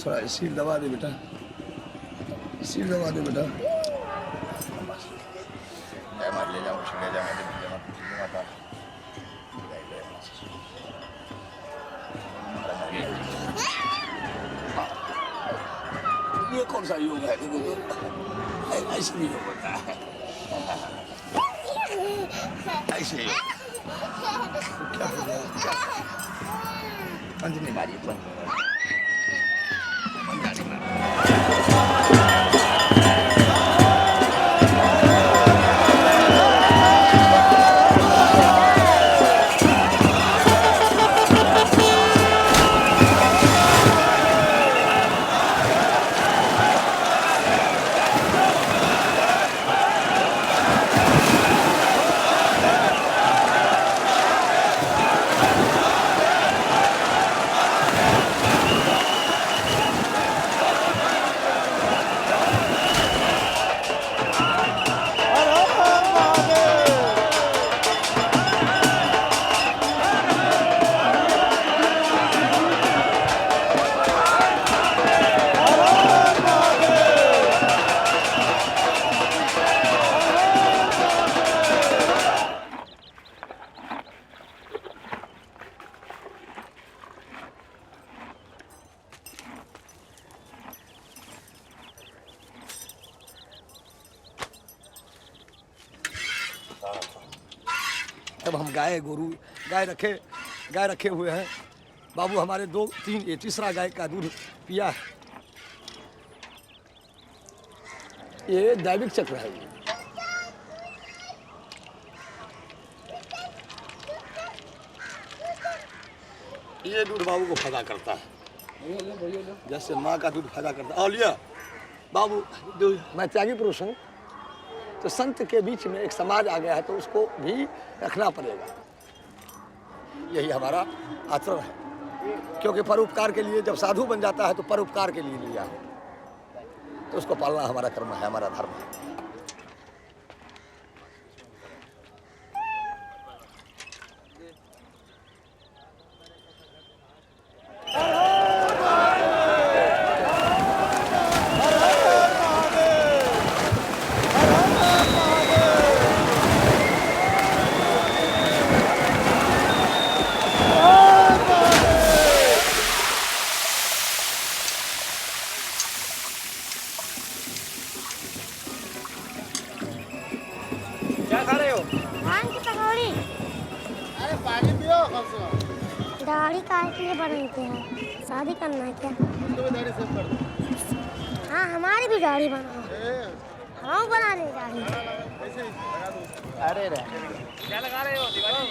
थोड़ा सीट दबा दे बेटा, सीट दबा दे बेटा। ले जाओ, ले जाओ। ये कौन सा योग है? ऐसे नहीं योग होता है, ऐसे योग। क्या हो गया? अंजनी मारी तब हम गाय रखे हुए हैं। बाबू हमारे 2-3 ये तीसरा गाय का दूध पिया है। ये दैविक चक्र है। ये दूध बाबू को फायदा करता है, जैसे माँ का दूध फायदा करता है। और लिया बाबू, मैं त्यागी पुरुष हूँ, तो संत के बीच में एक समाज आ गया है तो उसको भी रखना पड़ेगा। यही हमारा आचरण है, क्योंकि परोपकार के लिए जब साधु बन जाता है तो परोपकार के लिए लिया है, तो उसको पालना हमारा कर्म है, हमारा धर्म है। क्या खा रहे हो? भांग की पकौड़ी। अरे पानी पियो कम से कम। दाढ़ी काहे के लिए बनाते हैं? शादी करना है क्या? तो भी दाढ़ी सेव कर दो। हाँ, हमारी भी दाढ़ी बनाओ। हम बना रहे दाढ़ी। ऐसे ही लगा दो। अरे रे क्या लगा रहे हो दिवाली?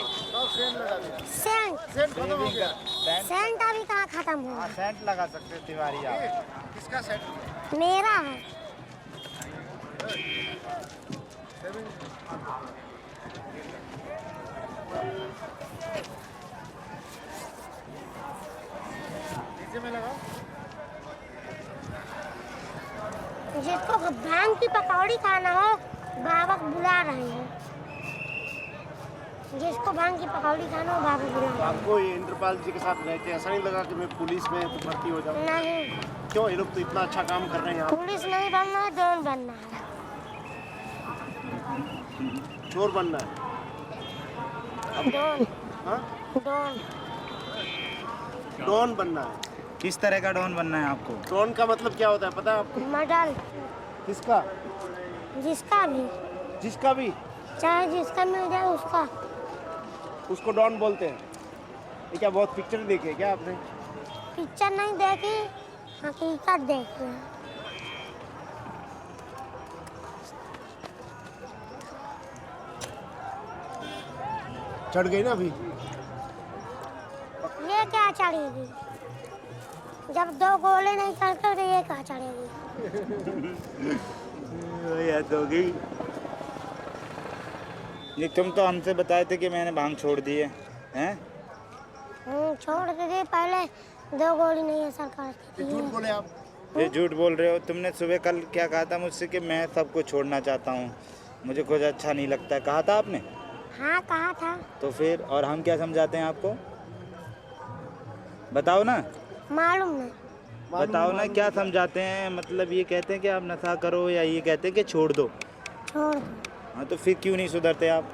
सेंट लगा दिया। सेंट खत्म हो गया। सेंट अभी कहाँ खत्म हुआ? सेंट लगा सकते हो तिवारी आप। किसका सेंट? मेरा है। नीचे में लगाओ। जिसको भांग की पकौड़ी खाना हो, बाबा बुला रहे हैं। जिसको भांग की पकौड़ी खाना हो, बाबा बुला रहे हैं। आपको ये इंद्रपाल जी के साथ रह के ऐसा नहीं लगा कि मैं पुलिस में तो भर्ती हो जाऊँ? नहीं, क्यों? ये लोग तो इतना अच्छा काम कर रहे हैं यहाँ। पुलिस नहीं बनना है, डॉन बनना है। चोर बनना है। डॉन। हाँ? डॉन। डॉन बनना है। किस तरह का डॉन बनना है आपको? डॉन का मतलब क्या होता है पता है आपको? मॉडल। किसका? जिसका भी। जिसका भी? चाहे जिसका मिल जाए उसका। उसको डॉन बोलते हैं। ये क्या बहुत पिक्चर देखी है क्या आपने? पिक्चर नहीं देखी, हकीकत देखी है। चढ़ गई ना अभी? ये क्या चढ़ेगी? जब 2 गोले नहीं करते तो ये क्या चढ़ेगी? याद हो गई। ये तुम तो हमसे बताए थे कि मैंने भांग छोड़ दी है, हैं? छोड़ के गए, पहले 2 गोली नहीं असर करती थी। झूठ बोले आप। ये झूठ बोल रहे हो। तुमने सुबह कल क्या कहा था मुझसे कि मैं सबको छोड़ना चाहता हूँ, मुझे कुछ अच्छा नहीं लगता, कहा था आपने? हाँ, कहा था। तो फिर और हम क्या समझाते हैं आपको? बताओ ना। मालूम नहीं। बताओ ना क्या समझाते हैं? मतलब ये कहते हैं कि आप नशा करो या ये कहते हैं कि छोड़ दो? छोड़ दो। हाँ, तो फिर क्यों नहीं सुधरते आप?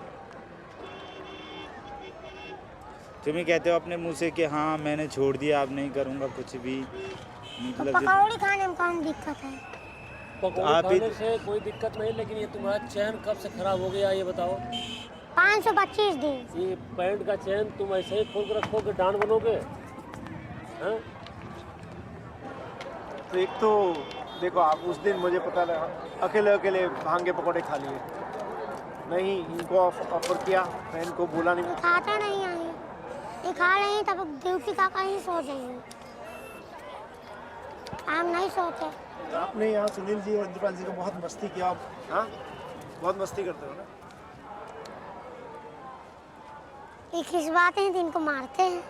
तुम ही कहते हो अपने मुंह से कि हाँ मैंने छोड़ दिया, अब नहीं करूँगा कुछ भी। तो पकौड़ी खाने में कौन दिक्कत है? पकौड़ी खाने से कोई दिक्कत नहीं, लेकिन ये तुम्हारा चैन कब से खराब हो गया ये बताओ? 525 दिन। ये पैंट का चैन तुम ऐसे ही खोल कर रखोगे, डांड बनोगे? हाँ? तो एक तो देखो आप उस दिन मुझे पता लगा अकेले भांगे पकौड़े खा लिए। नहीं, इनको ऑफर किया, मैं इनको बोला नहीं। खाता नहीं है ये, खा रहे हैं तब ड्यूटी का कहीं सो जाएंगे। हम नहीं सोते। आपने यहाँ सुनील जी और इंद्रपाल जी को बहुत मस्ती किया आप। हाँ, बहुत मस्ती करते हो ना। ये खिंचवाते हैं तो इनको मारते हैं।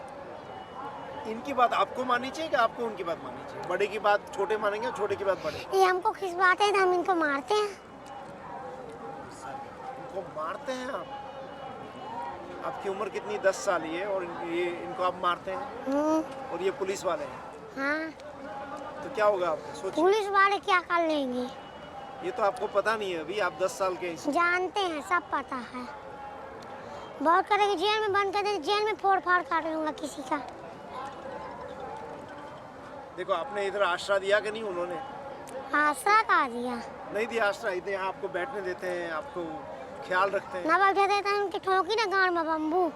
इनकी बात आपको माननी चाहिए कि आपको उनकी बात माननी चाहिए? बड़े की बात छोटे मानेंगे, छोटे की बात बड़े? ये हमको खिंचवाते हैं तो हम इनको मारते हैं। इनको मारते हैं आप? आपकी उम्र कितनी? 10 साल ही है और ये इनको आप मारते हैं? और ये पुलिस वाले हैं? हाँ। तो क्या होगा आपको? सोचिए। पुलिस वाले क्या कर लेंगे? ये तो आपको पता नहीं है, अभी आप 10 साल के हैं। जानते हैं, सब पता है। बहुत करेंगे, जेल में बंद कर देंगे, जेल में फोड़ फाड़ कर लूँगा किसी का। देखो आपने इधर आश्रय दिया कि नहीं? उन्होंने आश्रय का दिया? नहीं दिया आश्रय। इधर यहाँ आपको बैठने देते हैं, आपको ख्याल रखते हैं? ना बैठे देते हैं उनकी ठोकी ना गांड में बम्बू।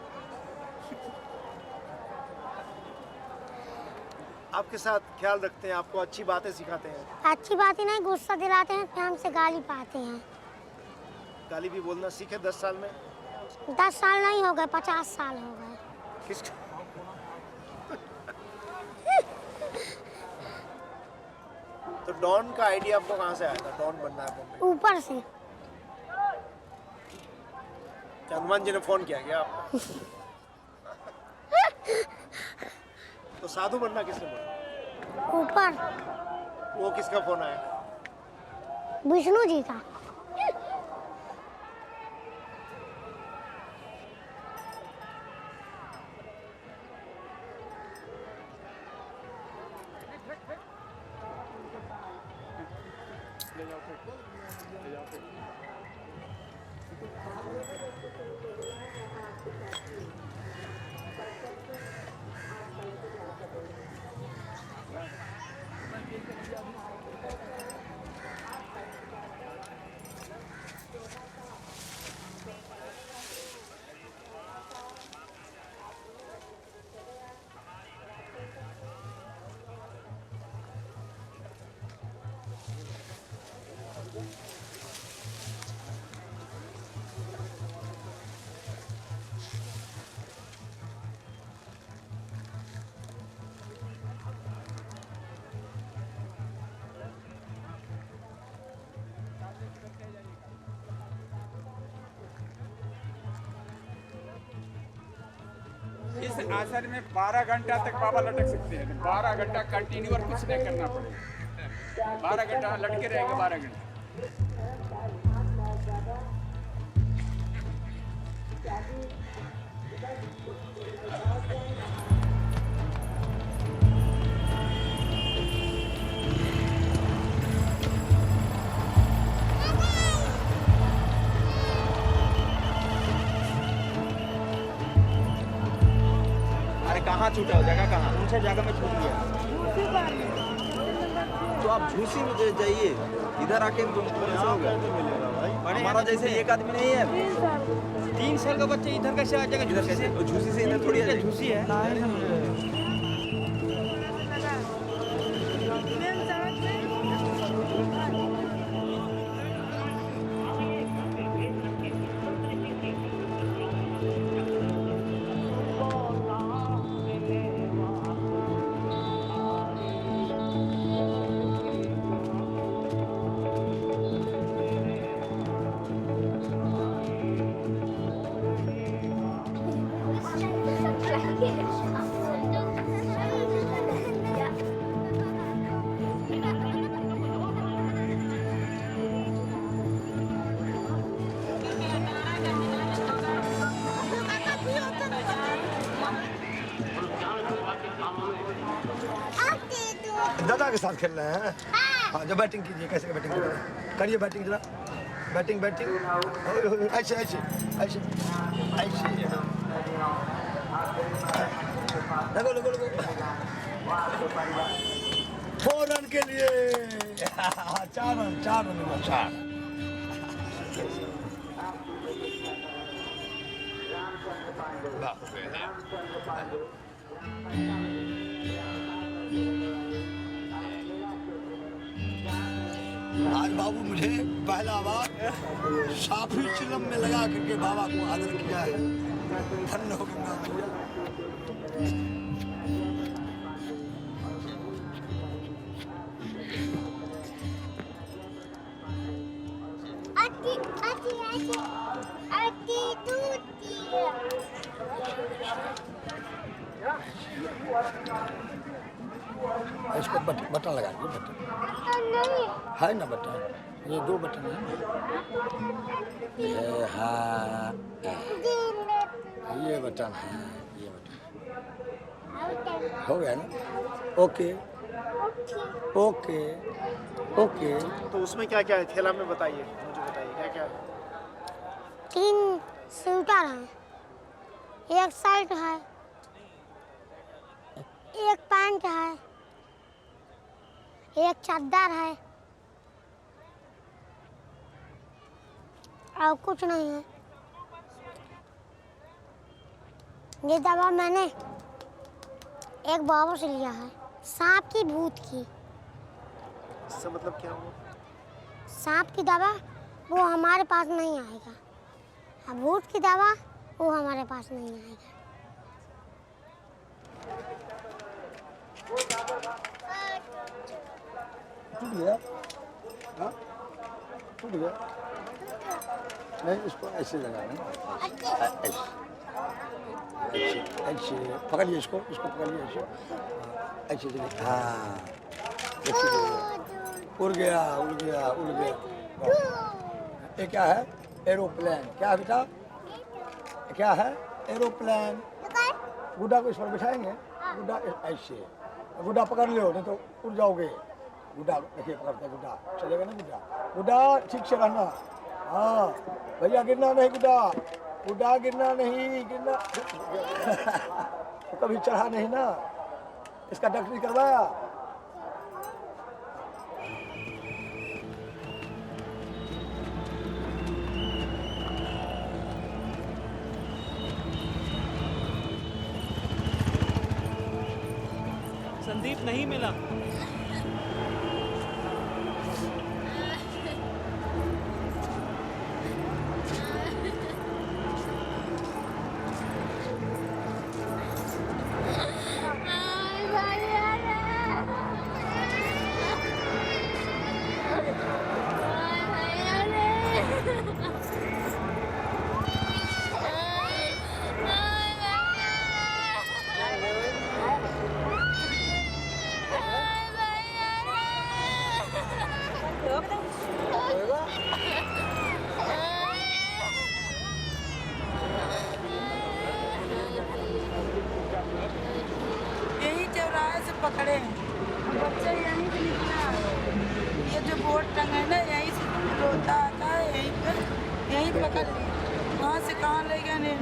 आपके साथ ख्याल रखते हैं, आपको अच्छी बातें सिखाते हैं? अच्छी बात ही नहीं, गुस्सा दिलाते हैं, फिर हमसे गाली पाते हैं। गाली भी बोलना सीखे 10 साल में? 10 साल नहीं हो गए, 50 साल हो गए। किसको? तो डॉन का आइडिया आपको कहाँ से आया था? डॉन बनना है आपको? ऊपर से। क्या हनुमान जी ने फोन किया क्या आपको? तो साधु बनना किसने बोला? ऊपर। वो किसका फोन आया? विष्णु जी का। इस आसन में 12 घंटा तक बाबा लटक सकते हैं। 12 घंटा कंटिन्यू और कुछ नहीं करना पड़ेगा। 12 घंटा लटके रहेंगे। 12 घंटा कहाँ छूटा हो? जगह कहाँ? कौन सा जगह में छूट गया? तो आप झूसी में जाइए, इधर आके हमारा जैसे एक आदमी नहीं है। 3 साल का बच्चा इधर कैसे आ जाएगा? इधर कैसे? झूसी से इधर थोड़ी आ जाएगी। झूसी है। दादा के साथ खेल रहे हैं। हाँ, जो बैटिंग कीजिए, कैसे बैटिंग करिए, बैटिंग जरा, बैटिंग बैटिंग ऐसे ऐसे ऐसे ऐसे लगो लगो लगो 4 रन के लिए। 4 रन 4 रन 4। आज बाबू मुझे पहला बार साफी चिलम में लगा करके बाबा को आदर किया है। धन्य हो गंगा इसको बटन लगा दीजिए। बटन है ना, बटन ये 2 बटन है। हाँ, ये बटन है, ये बटन हो गया ना। Okay okay okay. तो उसमें क्या क्या है थैला में? बताइए, मुझे बताइए क्या क्या है। 3 स्वेटर है, 1 शर्ट है, 1 पैंट है, 1 चादर है और कुछ नहीं है। ये दवा मैंने एक बाबा से लिया है, सांप की भूत की। इससे मतलब क्या हुआ? सांप की दवा वो हमारे पास नहीं आएगा, और भूत की दवा वो हमारे पास नहीं आएगा। टूट गया? हाँ? टूट गया? नहीं, इसको ऐसे लगाना। ऐसे ऐसे पकड़िए इसको पकड़िए ऐसे। ऐसे जगह, हाँ, उड़ गया। ये क्या है? एरोप्लेन। क्या है बेटा? क्या है? एरोप्लेन। गुड्डा को इस पर बिठाएंगे, गुड्डा ऐसे, गुड्डा पकड़ लो नहीं तो उड़ जाओगे। गुड्डा देखिए पकड़ते हैं, गुड्डा चलेगा ना। गुड्डा ठीक से रहना। हाँ भैया, गिरना नहीं गुड्डा गिरना नहीं, तो कभी चढ़ा नहीं ना, इसका डॉक्टरी करवाया। संदीप नहीं मिला। यही चौराहे से पकड़े हैं बच्चा, यहीं से निकला। ये जो बोर्ड टंगा है ना, यहीं से रोता आता है, यहीं पकड़ लिया। वहाँ से कहाँ ले गया नहीं।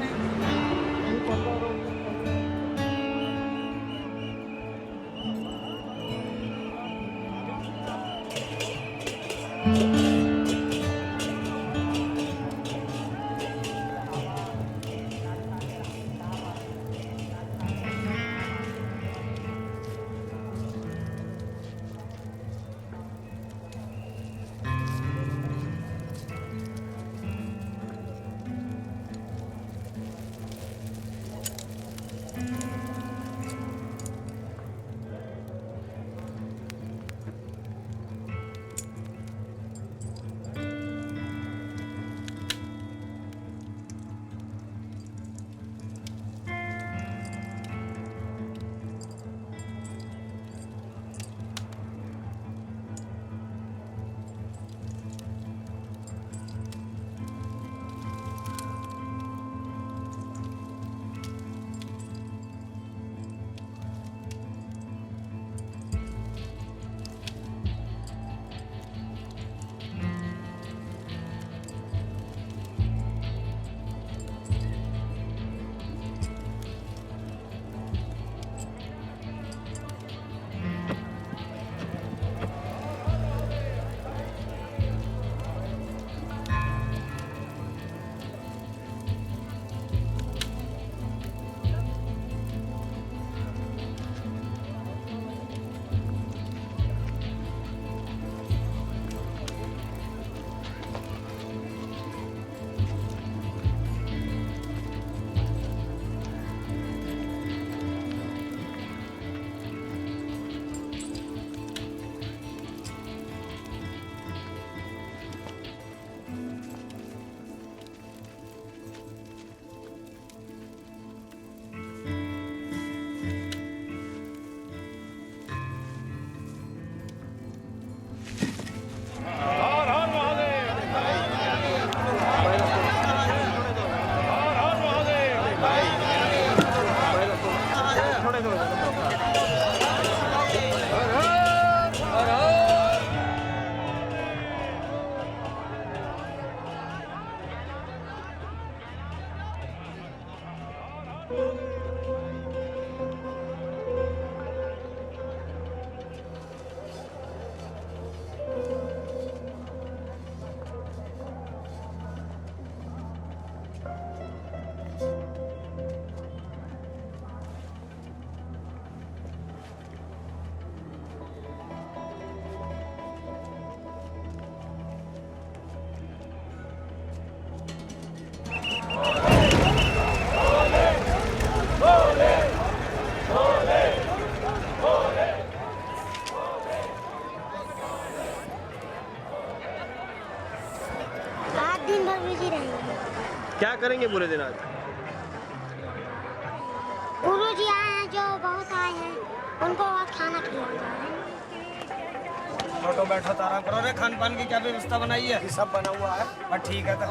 क्या करेंगे पूरे दिन आज? गुरु जी आए हैं जो बहुत आए हैं, उनको आज खाना खिलाना है। ऑटो बैठो तो आराम करो रे। खान पान की क्या व्यवस्था बनाई है? सब बना हुआ है। बस ठीक है तो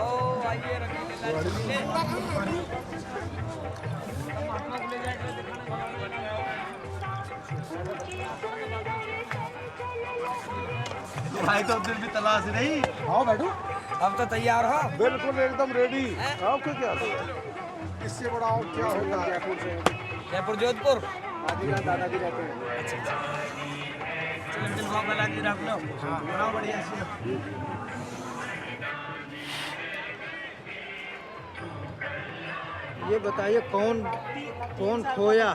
आइए भाई तो फिर भी तलाश नहीं। आओ बैठो। अब तो तैयार हो? बिल्कुल एकदम रेडी। आओ क्या इससे बड़ा और क्या होगा? जयपुर जोधपुर दादाजी रहते हैं। अच्छा रख लो। हाँ बनाओ बढ़िया से। ये बताइए कौन खोया?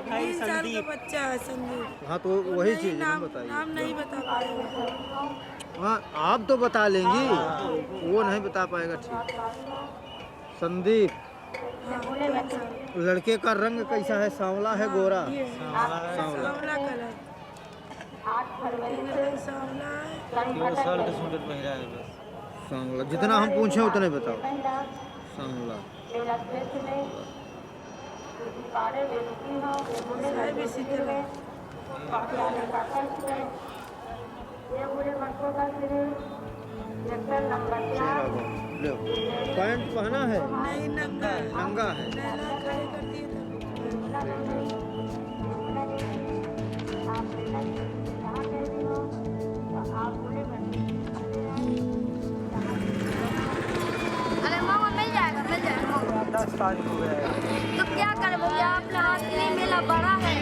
भाई संदीप बच्चा है संदीप। हाँ तो वही चीज नाम बताइए। नाम नहीं बता पाएगा। हाँ आप तो बता लेंगी, वो नहीं बता पाएगा। ठीक। संदीप, लड़के का रंग कैसा है? सांवला है गोरा? सांवला कलर। 8 फरवरी सांवला है। सांवला। जितना हम पूछे उतने बताओ। सांवला। पैंट पहना है? नहीं, नंगा है। अरे मामा मिल जाएगा 10 तारीख को गया। तो क्या करें भैया, अपने हाथ के लिए मेला बड़ा है।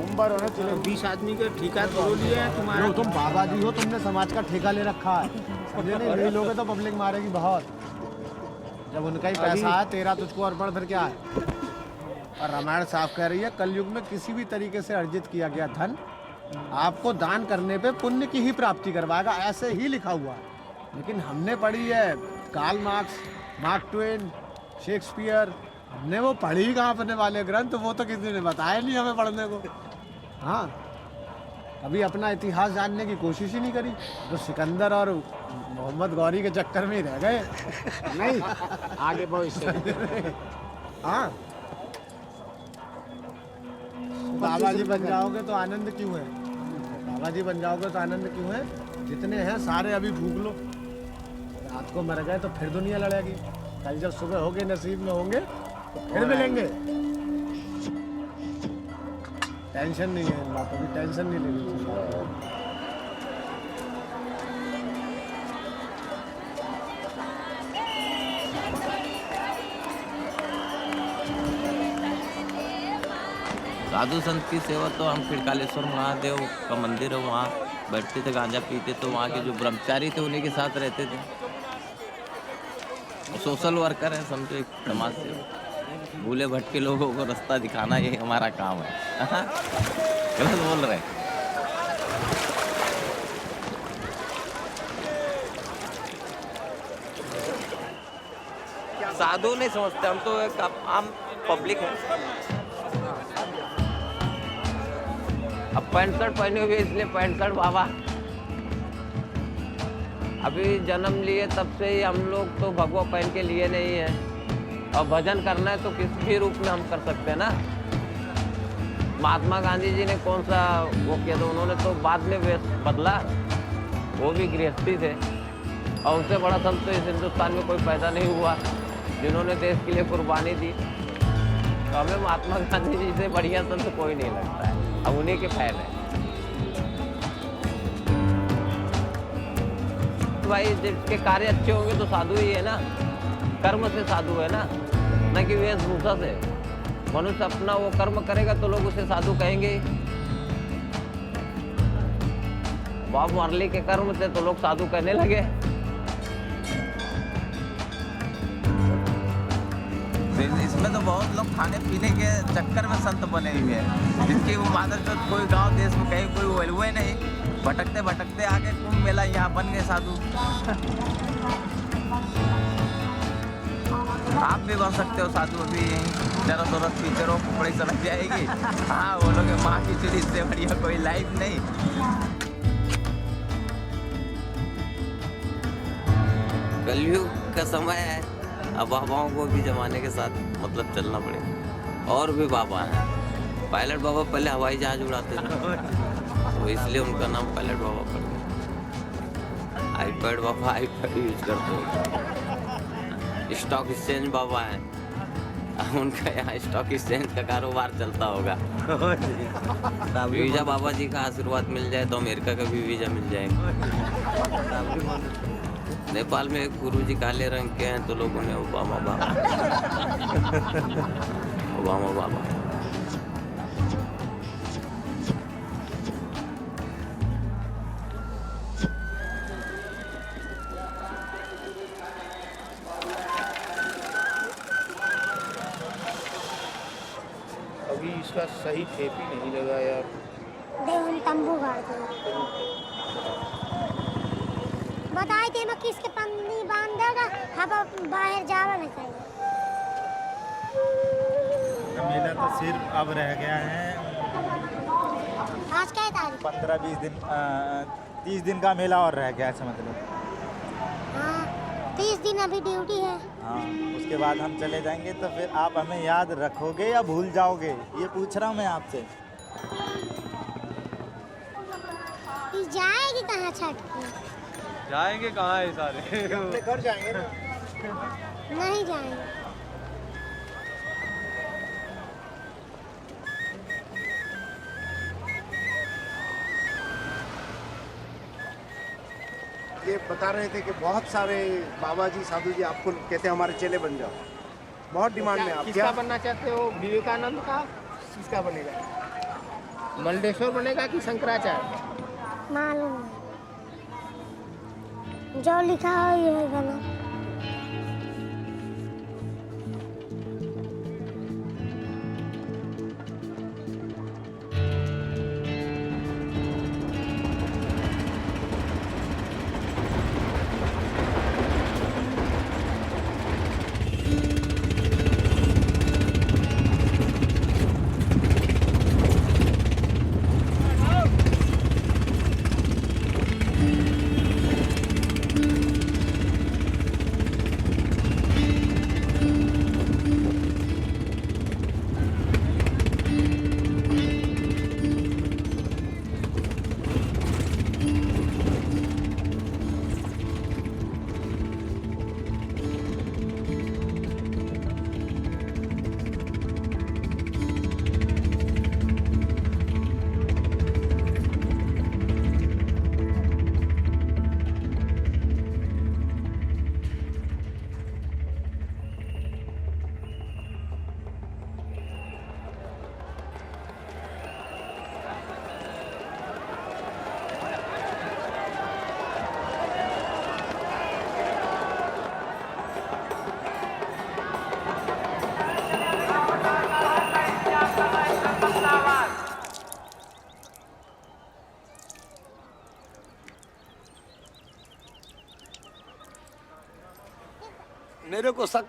उम्र होना चलो 20 आदमी के ठेका तो लिया है तुम्हारा। तुम बाबा जी हो, तुमने समाज का ठेका ले रखा है। समझे नहीं? ले लोगे तो पब्लिक मारेगी बहुत। जब उनका ही पैसा है, तेरा तुझको अर्पण धर क्या है? और रामायण साफ कह रही है, कलयुग में किसी भी तरीके से अर्जित किया गया धन आपको दान करने पे पुण्य की ही प्राप्ति करवाएगा, ऐसे ही लिखा हुआ है। लेकिन हमने पढ़ी है Karl Marx, Mark Twain, Shakespeare, हमने वो पढ़ी कहाँ अपने वाले ग्रंथ, वो तो किसी ने बताया नहीं हमें पढ़ने को। हाँ, कभी अपना इतिहास जानने की कोशिश ही नहीं करी। तो सिकंदर और मोहम्मद गौरी के चक्कर में ही रह गए। नहीं आगे भविष्य। हाँ, बाबा जी बन जाओगे तो आनंद क्यों है? बाबा जी बन जाओगे तो आनंद क्यों है? जितने हैं सारे अभी भूख लो। रात को मर गए तो फिर दुनिया लड़ेगी। कल जब सुबह होगे, नसीब में होंगे तो फिर मिलेंगे। टेंशन नहीं है इन बातों की, टेंशन नहीं लेनी चाहिए। साधु संत की सेवा तो हम खिड़कालेश्वर महादेव का मंदिर है, वहाँ बैठते थे, गांजा पीते, तो वहाँ के जो ब्रह्मचारी थे उन्हीं के साथ रहते थे। सोशल वर्कर है, समझो एक समाज से भूले भटके लोगों को रास्ता दिखाना, ये हमारा काम है। गलत बोल रहे हैं। साधु नहीं समझते हम तो, एक आम पब्लिक है। अब पैंट शर्ट पहने हुए इसलिए पैंट शर्ट बाबा। अभी जन्म लिए तब से ही हम लोग तो भगवा पहन के लिए नहीं है, और भजन करना है तो किसी भी रूप में हम कर सकते हैं ना। महात्मा गांधी जी ने कौन सा वो किया था, उन्होंने तो बाद में वेश बदला, वो भी गृहस्थी थे, और उनसे बड़ा संत तो इस हिंदुस्तान में कोई पैदा नहीं हुआ जिन्होंने देश के लिए कुर्बानी दी। तो हमें महात्मा गांधी जी से बढ़िया संत कोई नहीं लगता है, अब उन्हीं के फैन है। भाई जिसके कार्य अच्छे होंगे तो साधु ही है ना, कर्म से साधु है ना। न कि वेशभूषा से। मनुष्य अपना वो कर्म करेगा तो लोग उसे साधु कहेंगे। बॉब मार्ली के कर्म थे तो लोग साधु कहने लगे। इसमें तो बहुत लोग खाने पीने के चक्कर में संत बने हुए हैं, जिसकी वो मादर कोई गांव देश में कहीं कोई वैल्यू नहीं, भटकते भटकते आके कुंभ मेला यहाँ बन गए साधु। आप भी बन सकते हो साधु, अभी जरा जरूरत टीचरों को बड़ी समझ जाएगी। हाँ बोलोगे माँ की चोरी से बढ़िया कोई लाइफ नहीं। कलयुग का समय है, अब बाबाओं को भी जमाने के साथ मतलब चलना पड़ेगा। और भी बाबा हैं, पायलट बाबा पहले हवाई जहाज उड़ाते थे तो इसलिए उनका नाम पायलट बाबा पड़ गया। आईपैड बाबा आईपैड यूज करते हो। स्टॉक एक्सचेंज बाबा हैं, उनका यहाँ स्टॉक एक्सचेंज का कारोबार चलता होगा। वीजा बाबा जी का आशीर्वाद मिल जाए तो अमेरिका का भी वीजा मिल जाएगा। नेपाल में एक गुरुजी काले रंग के हैं तो लोगों ने ओबामा बाबा ओबामा बाबा। अभी इसका सही ठेप ही नहीं लगा यार। तंबू गाड़ दो। बताए थे मैं किसके पन्नी बांध देगा, हवा बाहर जावा नहीं चाहिए। मेला तो सिर्फ अब रह गया है आज क्या तारीख? 15-20 दिन 30 दिन का मेला और रह गया है समझ लो। हाँ 30 दिन अभी ड्यूटी है। हाँ उसके बाद हम चले जाएंगे तो फिर आप हमें याद रखोगे या भूल जाओगे, ये पूछ रहा हूँ मैं आपसे। जाएगी कहाँ छठ की? जाएंगे कहाँ है सारे? अपने घर जाएंगे ना। नहीं जाएंगे। ये बता रहे थे कि बहुत सारे बाबा जी साधु जी आपको कहते हैं हमारे चेले बन जाओ, बहुत डिमांड में। आप किसका बनना चाहते हो? विवेकानंद का? किसका बनेगा? मलडेश्वर बनेगा कि शंकराचार्य? मालूम नहीं, जो लिखा हो ये बना। मेरे को शक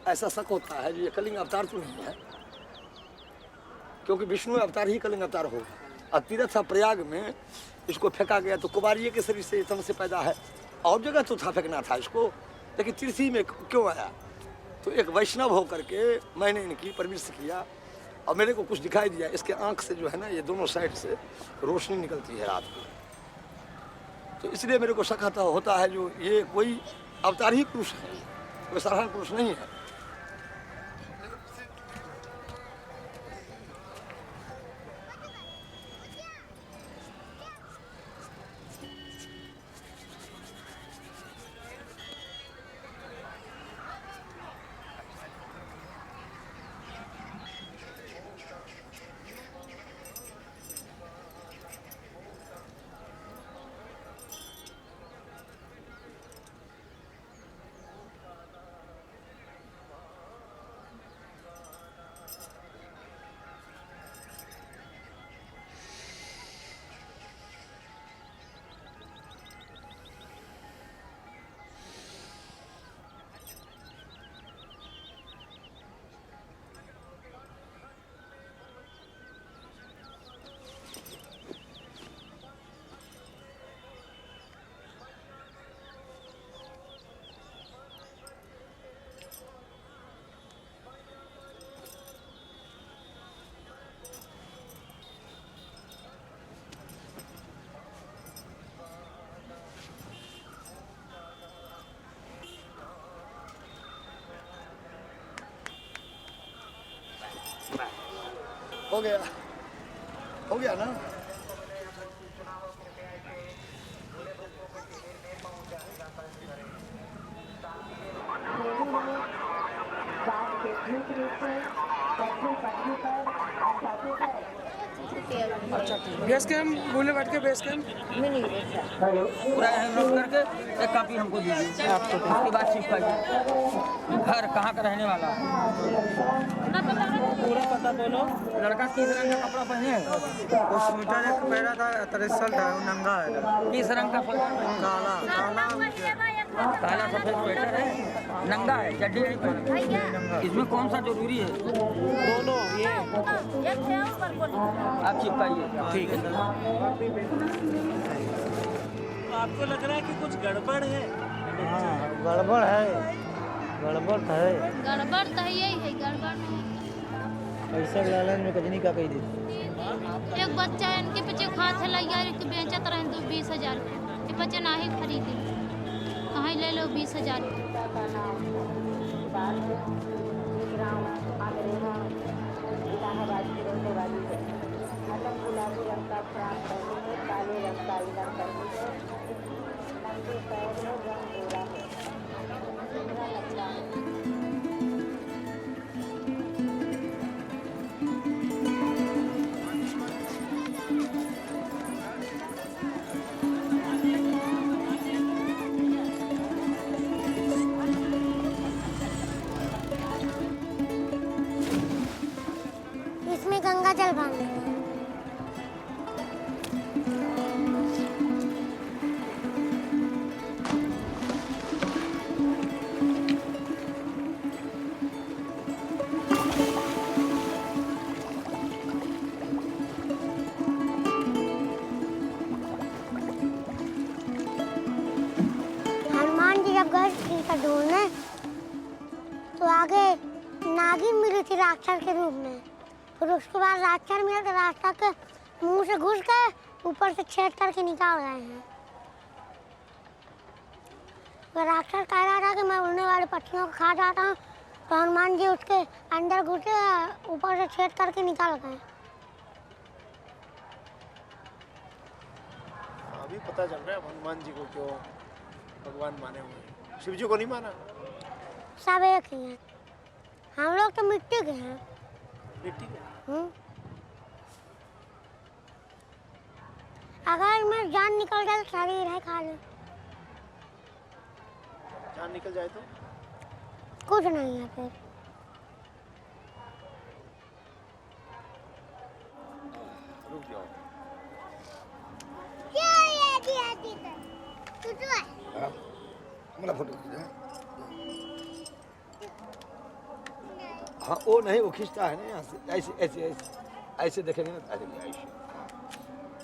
ऐसा शक होता है जो ये कलिंग अवतार तो नहीं है, क्योंकि विष्णु अवतार ही कलिंग अवतार होगा। और तीर्थ प्रयाग में इसको फेंका गया तो कुमारिये के शरीर से इतने से पैदा है, और जगह तो था फेंकना था इसको, लेकिन तीर्थी में क्यों आया? तो एक वैष्णव होकर के मैंने इनकी परमिश किया और मेरे को कुछ दिखाई दिया। इसके आँख से जो है ना, ये दोनों साइड से रोशनी निकलती है रात को, तो इसलिए मेरे को शक होता है जो ये कोई अवतार ही पुरुष है, कोई साधारण पुरुष नहीं है। हो गया ना। बेस कैंप बोले बैठ के बेस कैंप पूरा नोट करके एक कॉपी हमको दीजिए, उसके बाद चिपकाइए। घर कहाँ का रहने वाला है, पूरा पता बोलो। लड़का किस रंग का कपड़ा पहने है? वो स्वेटर एक पहना था, शर्ट है, वो नंगा है। किस रंग का स्वेटर? काला काला सफेद स्वेटर है, नंगा है, चड्डी नहीं पहना। इसमें कौन सा जरूरी है? दोनों ये आप चिपकाइए। ठीक है। आपको लग रहा है कि कुछ गड़बड़ है? गड़बड़ है, गड़बड़ तो है। गड़बड़ तो यही है, गड़बड़ नहीं। ऐसा लालन में कजनी का कही दी। एक बच्चा इनके पीछे खात है लैया के बेचत रहे 20,000 ये बच्चा ना ही खरीदे, कहाँ ले लो 20,000। गुलाबी रंग का फ्रॉक पहनी है, काले रंग का इलम पहनी है, लंबे पैर में रंग गोरा है, चेहरा लंबा है। इसमें गंगा जल बांधे हैं। हनुमान जी जब गए सीता ढूंढने तो आगे नागिन मिली थी राक्षस के रूप में। फिर उसके बाद राक्षस मिला तो रास्ता के मुंह से घुस गए, ऊपर से छेद करके निकाल गए हैं। तो राक्षस कह रहा था कि मैं उड़ने वाले पक्षियों को खा जाता हूँ, तो हनुमान जी उसके अंदर घुसे, ऊपर से छेद करके निकाल गए। अभी पता चल रहा है हनुमान जी को क्यों भगवान माने हुए, शिव जी को नहीं माना। सब एक ही हैं, हम लोग तो मिट्टी के हैं। मिट्टी के? अगर मैं जान निकल जाए तो शरीर है खाली, जान निकल जाए तो कुछ नहीं है फिर। रुक जाओ। मेरा फोटो खींचा। हाँ वो नहीं, वो खींचता है ना यहाँ से, ऐसे ऐसे ऐसे ऐसे देखेंगे ना, ऐसे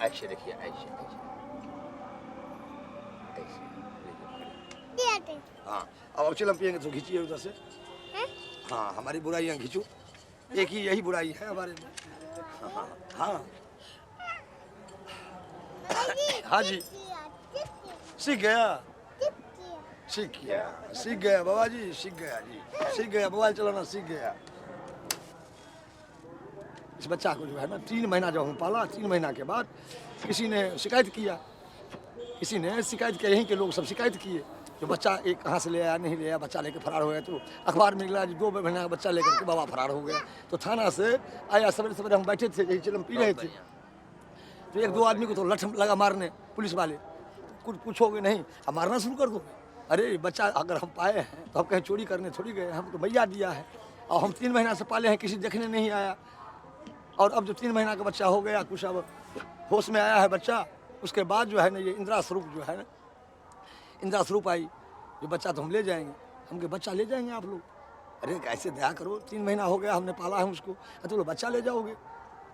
ऐसे देखिए, ऐसे ऐसे। हाँ अब चल हम पियेंगे तो खींचिए उधर से। हाँ हमारी बुराइयाँ खींचो, एक ही यही बुराई है हमारे में। हाँ हाँ हाँ जी, सीख गया, सीख गया बाबा जी, सीख गया जी, सीख गया, मोबाइल चलाना सीख गया। इस बच्चा को जो है ना 3 महीना जब हम पाला, 3 महीना के बाद किसी ने शिकायत किया, यहीं के लोग सब शिकायत किए जो बच्चा एक कहाँ से ले आया, नहीं ले आया, बच्चा लेकर फरार हो गया। तो अखबार में निकला 2 महीना का बच्चा लेकर के बाबा फरार हो गया। तो थाना से आया, सवेरे सवेरे हम बैठे थे, यही चिलम पी रहे थे, तो 1-2 आदमी को तो लठ लगा मारने, पुलिस वाले। कुछ पूछोगे नहीं, अब मारना शुरू कर दो। अरे बच्चा अगर हम पाए हैं तो हम कहीं चोरी करने थोड़ी गए, हम तो भैया दिया है, और हम 3 महीना से पाले हैं, किसी देखने नहीं आया। और अब जो 3 महीना का बच्चा हो गया, कुछ अब होश में आया है बच्चा, उसके बाद जो है ना ये इंदिरा स्वरूप जो है ना, इंदिरा स्वरूप आई, जो बच्चा तो हम ले जाएंगे, हमके बच्चा ले जाएंगे आप लोग। अरे कैसे दया करो, 3 महीना हो गया, हमने पाला है उसको, तो लोग बच्चा ले जाओगे।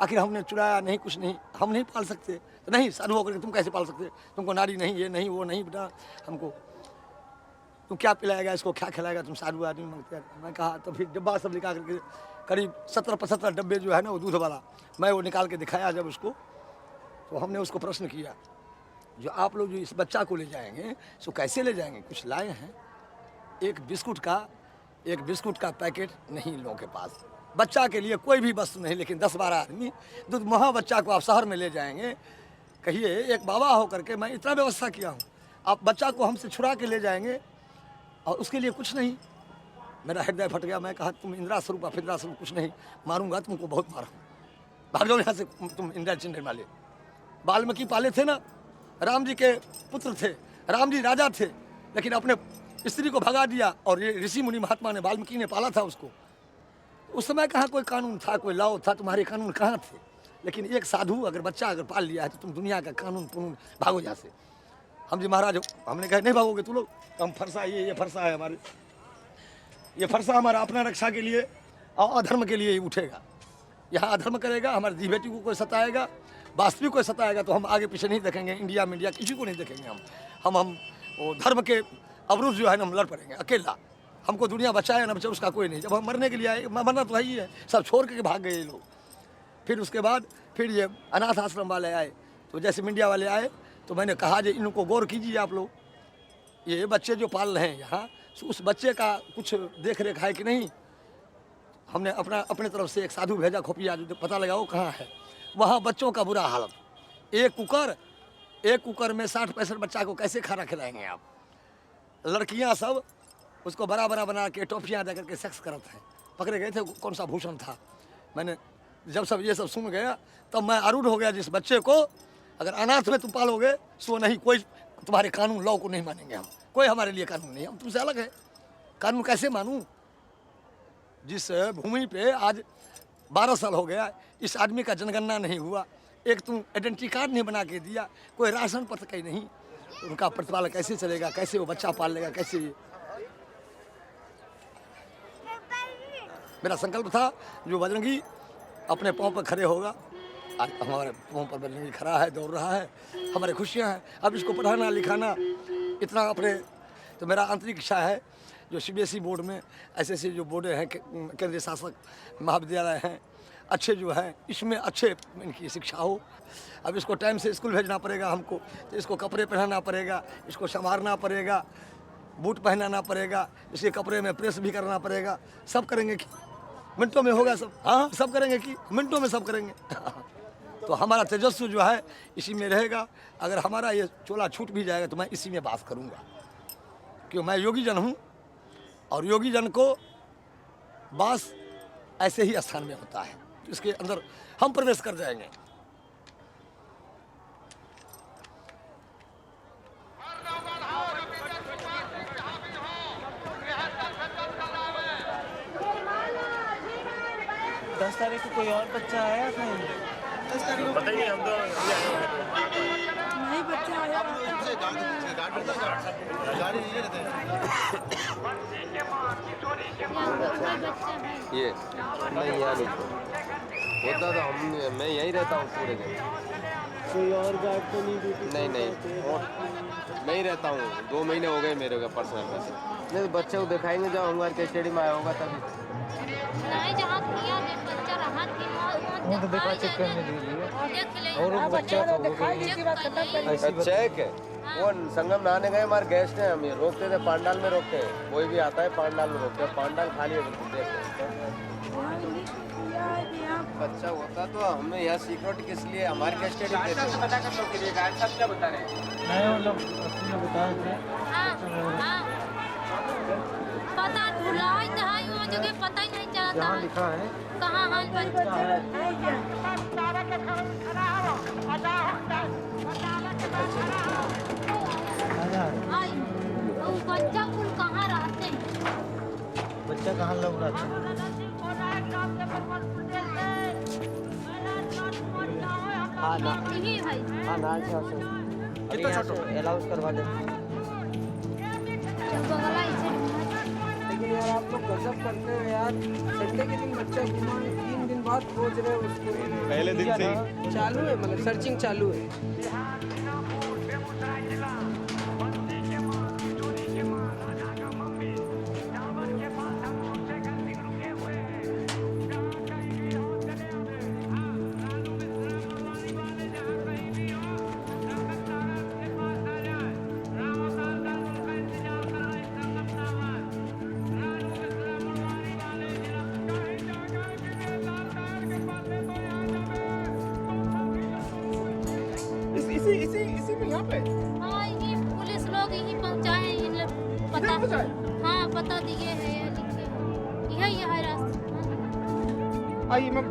आखिर हमने चुराया नहीं, कुछ नहीं, हम नहीं पाल सकते। तो नहीं साधु होकर तुम कैसे पाल सकते, तुमको नारी नहीं, ये नहीं, वो नहीं, बेटा हमको तुम क्या पिलाएगा, इसको क्या खिलाएगा, तुम साधु आदमी मांगते हैं। मैं कहा तो फिर डब्बा सब निकाल करके, करीब 70-75 डब्बे जो है ना वो दूध वाला, मैं वो निकाल के दिखाया जब उसको, तो हमने उसको प्रश्न किया, जो आप लोग जो इस बच्चा को ले जाएंगे सो कैसे ले जाएंगे, कुछ लाए हैं? एक बिस्कुट का पैकेट नहीं इन लोगों के पास, बच्चा के लिए कोई भी वस्तु नहीं, लेकिन 10-12 आदमी दूध महा बच्चा को आप शहर में ले जाएंगे, कहिए एक बाबा होकर के मैं इतना व्यवस्था किया हूँ, आप बच्चा को हमसे छुड़ा के ले जाएंगे और उसके लिए कुछ नहीं। मेरा हृदय फट गया। मैं कहा तुम इंदिरा स्वरूप फिद्रा स्वरूप कुछ नहीं, मारूंगा तुमको बहुत मारा, भाग जाओ यहाँ से, तुम इंदिरा चिंडन वाले। वाल्मीकि पाले थे ना, राम जी के पुत्र थे, राम जी राजा थे, लेकिन अपने स्त्री को भगा दिया और ये ऋषि मुनि महात्मा ने, वाल्मीकि ने पाला था उसको। उस समय कहाँ कोई कानून था, कोई लॉ था, तुम्हारे कानून कहाँ थे? लेकिन एक साधु अगर बच्चा अगर पाल लिया है तो तुम दुनिया का कानून पुनून भागो यहाँ से। हम जी महाराज, हमने कहा नहीं भागोगे तुम लोग, हम फरसा, ये फरसा है हमारे, ये फरसा हमारा अपना रक्षा के लिए और अधर्म के लिए ही उठेगा। यहाँ अधर्म करेगा, हमारी दी बेटी को कोई सताएगा, वास्तविक कोई सताएगा तो हम आगे पीछे नहीं देखेंगे, इंडिया मीडिया किसी को नहीं देखेंगे। हम वो धर्म के अवरुद्ध जो है ना हम लड़ पड़ेंगे अकेला। हमको दुनिया बचाए ना बचाए उसका कोई नहीं। जब हम मरने के लिए आए, मरना तो है ही है, सब छोड़ के भाग गए ये लोग। फिर उसके बाद फिर ये अनाथ आश्रम वाले आए, तो जैसे मीडिया वाले आए तो मैंने कहा जो इनको गौर कीजिए आप लोग, ये बच्चे जो पाल रहे हैं यहाँ, उस बच्चे का कुछ देख रेख है कि नहीं। हमने अपने तरफ से एक साधु भेजा खुफिया, जो पता लगाओ कहाँ है। वहाँ बच्चों का बुरा हालत, एक कुकर में 60-65 बच्चा को कैसे खाना खिलाएंगे आप। लड़कियाँ सब उसको बड़ा बना के टॉफियाँ दे करके सेक्स करते हैं। पकड़े गए थे, कौन सा भूषण था। मैंने जब सब ये सब सुन गया तब मैं आरूढ़ हो गया, जिस बच्चे को अगर अनाथ में तुम पालोगे सो नहीं, कोई तुम्हारे कानून लॉ को नहीं मानेंगे हम, कोई हमारे लिए कानून नहीं, हम तुमसे अलग है। कानून कैसे मानूं? जिस भूमि पे आज 12 साल हो गया इस आदमी का जनगणना नहीं हुआ, एक तुम आइडेंटिटी कार्ड नहीं बना के दिया, कोई राशन पत्र कहीं नहीं, उनका प्रतिपालन कैसे चलेगा, कैसे वो बच्चा पाल लेगा, कैसे? मेरा संकल्प था जो बजरंगी अपने पाँव पर खड़े होगा, आज हमारे पाँव पर बजरंगी खड़ा है, दौड़ रहा है, हमारी खुशियाँ हैं। अब इसको पढ़ाना लिखाना इतना अपने, तो मेरा आंतरिक इच्छा है जो CBSE बोर्ड में ऐसे जो बोर्ड हैं, केंद्रीय शासक महाविद्यालय हैं, अच्छे जो हैं, इसमें अच्छे इनकी शिक्षा हो। अब इसको टाइम से स्कूल भेजना पड़ेगा हमको, तो इसको कपड़े पहनाना पड़ेगा, इसको संवारना पड़ेगा, बूट पहनाना पड़ेगा, इसके कपड़े में प्रेस भी करना पड़ेगा। सब करेंगे कि मिनटों में होगा सब? हाँ, सब करेंगे कि मिनटों में सब करेंगे। तो हमारा तेजस्व जो है इसी में रहेगा। अगर हमारा ये चोला छूट भी जाएगा तो मैं इसी में बात करूँगा, क्यों मैं योगी जन हूँ और योगी जन को बास ऐसे ही स्थान में होता है, इसके अंदर हम प्रवेश कर जाएंगे। तारीख को कोई और बच्चा आया था? 10 तारीख को पता ही नहीं, हम तो नहीं बच्चा आया। गाड़ी नहीं रहते ये नहीं यार होता तो मैं यहीं रहता हूँ पूरे दिन। कोई और गार्ड तो नहीं? नहीं मैं ही रहता हूँ, 2 महीने हो गए मेरे का पर्सनल पैसे। नहीं तो बच्चे को दिखाएंगे जब हमारे के स्टेडियम में आया होगा तभी। नहीं जहाँ किया बच्चा रहा वो तो देखा चेक करने दीजिए और वो बच्चा चेक है। वो संगम नहाने गए, हमारे गेस्ट हैं, हम ये रोकते थे, पांडाल में रोकते हैं, कोई भी आता है पांडाल में रोकते हैं, पांडाल खाली है बच्चा होता तो हमें यहाँ सिक्योरिटी किस लिए हमारे के स्टेडियम देते हैं। पता कर लो कि ये गाइड साहब क्या बता रहे हैं? नहीं मतलब उसने बताया थे पता ढूंढा ही वो जगह पता ही नहीं चला था लिखा है कहाँ हाल बच्चा बच्चा कुल कहाँ रहते हैं? बच्चा कहाँ लग रहा था? नहीं भाई इतना छोटा अलाउंस करवा दे। लेकिन यार आप लोग गजब करते हो यार, संडे के दिन बच्चा घुमा, 3 दिन बाद खोज रहे हो उसको। पहले दिन से ही चालू है, मतलब सर्चिंग चालू है। इसी में यहाँ पे? हाँ, ये पुलिस लोग यहीं पहुँचाए, पता हाँ पता दिए है, लिखे यही है रास्ता। आइए मैम।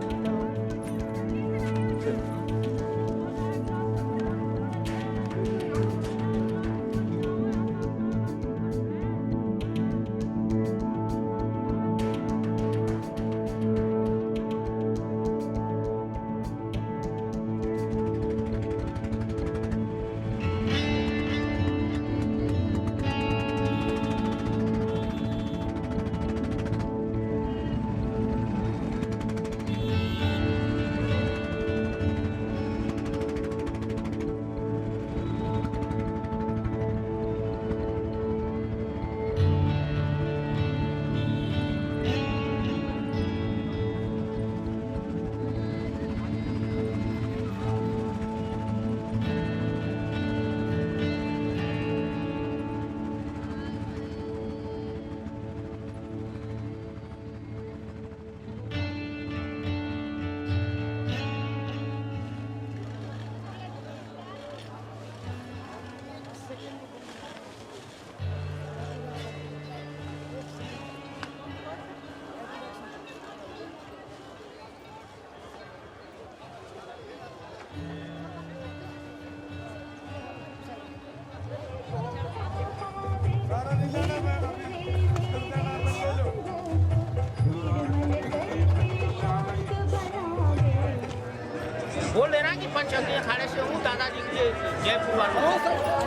बोल देना कि पंचंगी अखाड़े से हूँ, दादाजी के जयपुर वालों।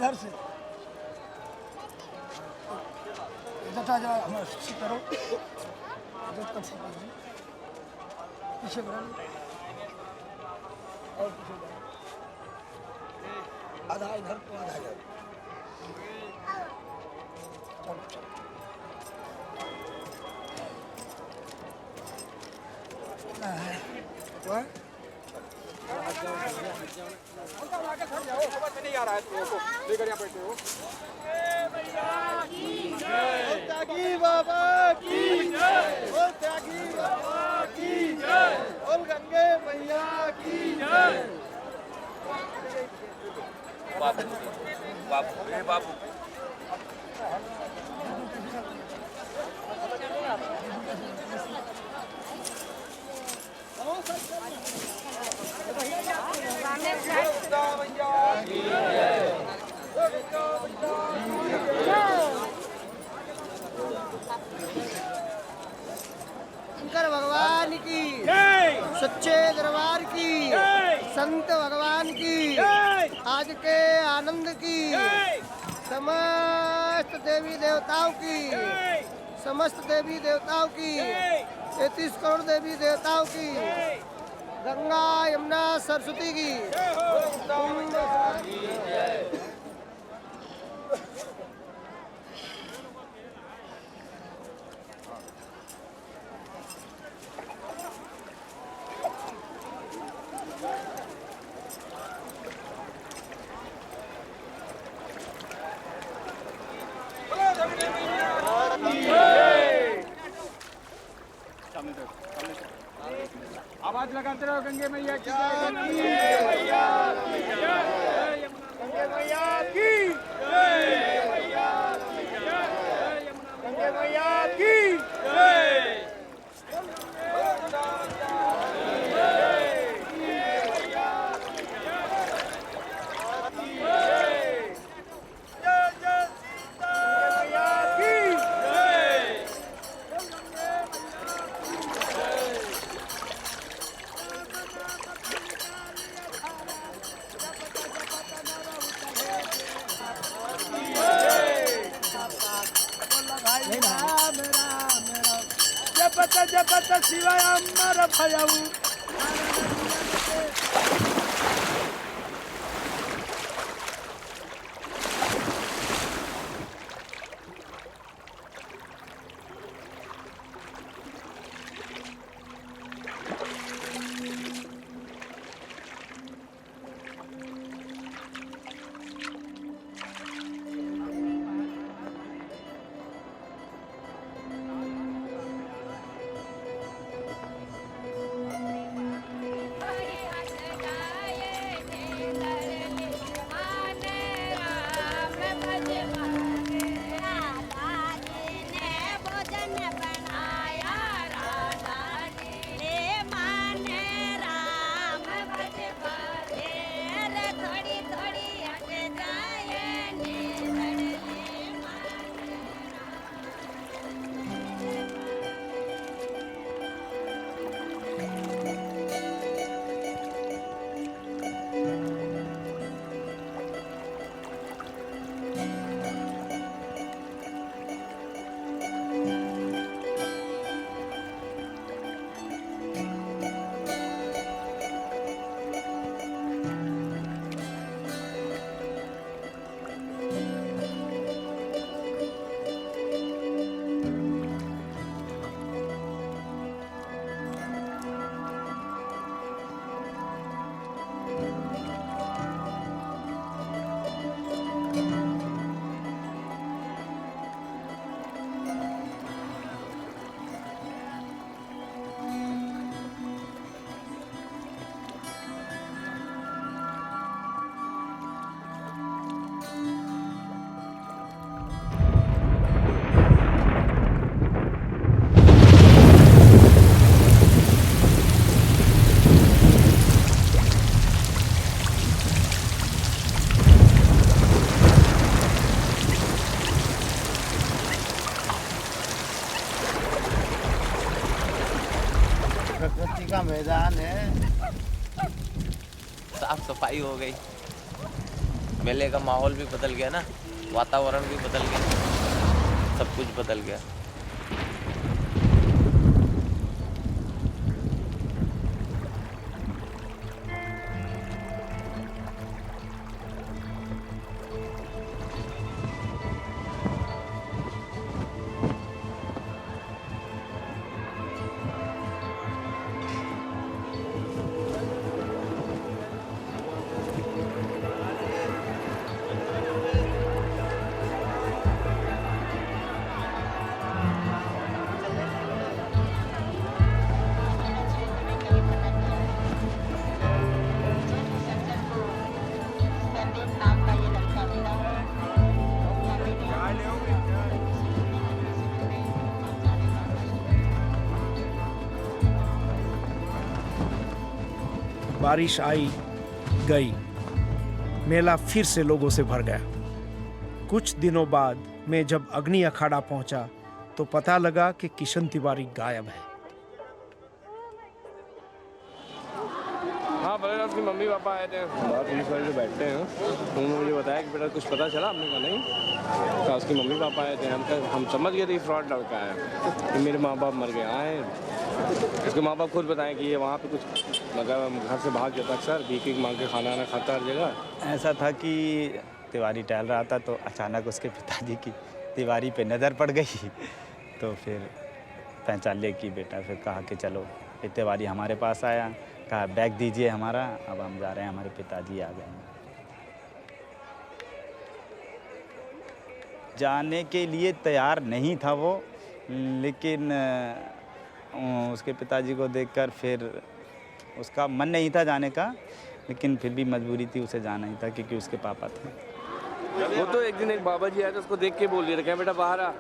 इधर से इधर जा हमारा शिक्षित करो पीछे करो और पीछे आधा इधर तो आधा इधर चलो चलो नहीं आ रहा है तुम लोगों लेकर यहाँ बैठे हो। त्यागी बाबा की जय, बोल त्यागी बाबा की जय, बोल गंगे मैया की जय। बाबू बाबू बाबू शंकर भगवान की सच्चे दरबार की संत भगवान की आज के आनंद की समस्त देवी देवताओं की समस्त देवी देवताओं की 33 करोड़ देवी देवताओं की गंगा यमुना सरस्वती की आवाज लगाते रहो गंगे मैया की गंगे मैया की गंगे मैया की जपत शिवाय अमर भयऊ का मैदान है। साफ सफाई हो गई, मेले का माहौल भी बदल गया ना, वातावरण भी बदल गया, सब कुछ बदल गया। बारिश आई गई, मेला फिर से लोगों से भर गया। कुछ दिनों बाद मैं जब अग्नि अखाड़ा पहुंचा तो पता लगा कि किशन तिवारी गायब है। हाँ बड़े उसकी मम्मी पापा आए थे, पुलिस वाले जो बैठते हैं उन्होंने मुझे बताया कि बेटा कुछ पता चला। हमने कहा नहीं। तो उसके मम्मी पापा आए थे, हम समझ गए थे फ्रॉड लड़का है, कि मेरे माँ बाप मर गए आए। उसके माँ बाप खुद बताएं कि ये वहाँ पे कुछ मतलब घर से भाग जाता अक्सर, भीख मांग के खाना ना खाता हर जगह। ऐसा था कि तिवारी टहल रहा था तो अचानक उसके पिताजी की तिवारी पे नज़र पड़ गई, तो फिर पहचान लिया कि बेटा, फिर कहा कि चलो। फिर तिवारी हमारे पास आया, कहा बैग दीजिए हमारा, अब हम जा रहे हैं, हमारे पिताजी आ गए हैं। जाने के लिए तैयार नहीं था वो, लेकिन उसके पिताजी को देखकर फिर उसका मन नहीं था जाने का, लेकिन फिर भी मजबूरी थी, उसे जाना ही था क्योंकि उसके पापा थे। वो तो एक दिन एक बाबा जी आए थे, उसको देख के बोल दिया, क्या बेटा बाहर आ।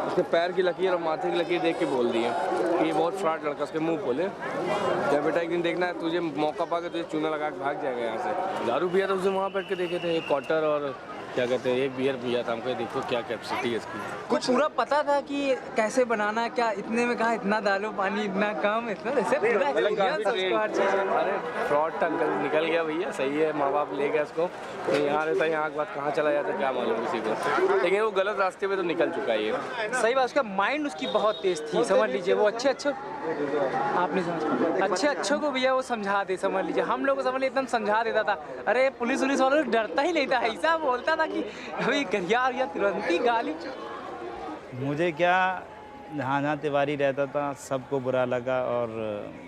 उसके पैर की लकीर और माथे की लकीर देख के बोल दिए कि ये बहुत फ्रॉड लड़का। उसके मुंह बोले, क्या बेटा एक दिन देखना है तुझे, मौका पा के तुझे चूना लगा के भाग जाएगा यहाँ से। दारू पिया था उसे, वहाँ बैठ के देखे थे, एक क्वार्टर और क्या कहते हैं एक बियर पिया था। हमको देखो क्या कैपेसिटी है इसकी। कुछ पूरा पता था कि कैसे बनाना है, क्या इतने में कहा इतना डालो पानी, इतना कम, इतना ऐसे अरे फ्रॉड था अंकल, निकल गया भैया, सही है। माँ बाप ले गया उसको, तो यहाँ रहता है, यहाँ के बाद कहाँ चला जाता क्या मालूम किसी को, लेकिन वो गलत रास्ते पे तो निकल चुका है ये। सही बात, उसका माइंड उसकी बहुत तेज थी, समझ लीजिए। वो अच्छे आप नहीं समझ, अच्छे को भैया वो समझा दे, समझ लीजिए। हम लोग को समझ लीजिए एकदम समझा देता था। अरे पुलिस वालों से डरता ही नहीं था, ऐसा बोलता था कि अभी गरिया या तुरंत ही गाली। मुझे क्या, जहाँ जहाँ तिवारी रहता था सबको बुरा लगा और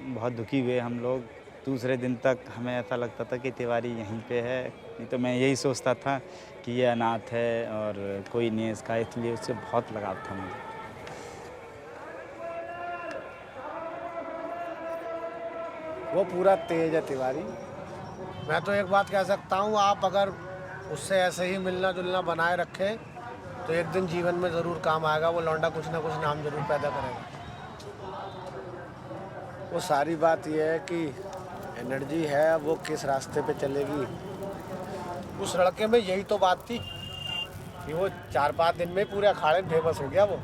बहुत दुखी हुए हम लोग। दूसरे दिन तक हमें ऐसा लगता था कि तिवारी यहीं पे है, नहीं तो मैं यही सोचता था कि ये अनाथ है और कोई नहीं है इसका, इसलिए उससे बहुत लगाव था मुझे। वो पूरा तेज है तिवारी। मैं तो एक बात कह सकता हूँ, आप अगर उससे ऐसे ही मिलना जुलना बनाए रखें तो एक दिन जीवन में ज़रूर काम आएगा। वो लौंडा कुछ ना कुछ नाम जरूर पैदा करेगा। वो सारी बात यह है कि एनर्जी है, वो किस रास्ते पे चलेगी। उस लड़के में यही तो बात थी कि वो 4-5 दिन में पूरे अखाड़े में फेमस हो गया। वो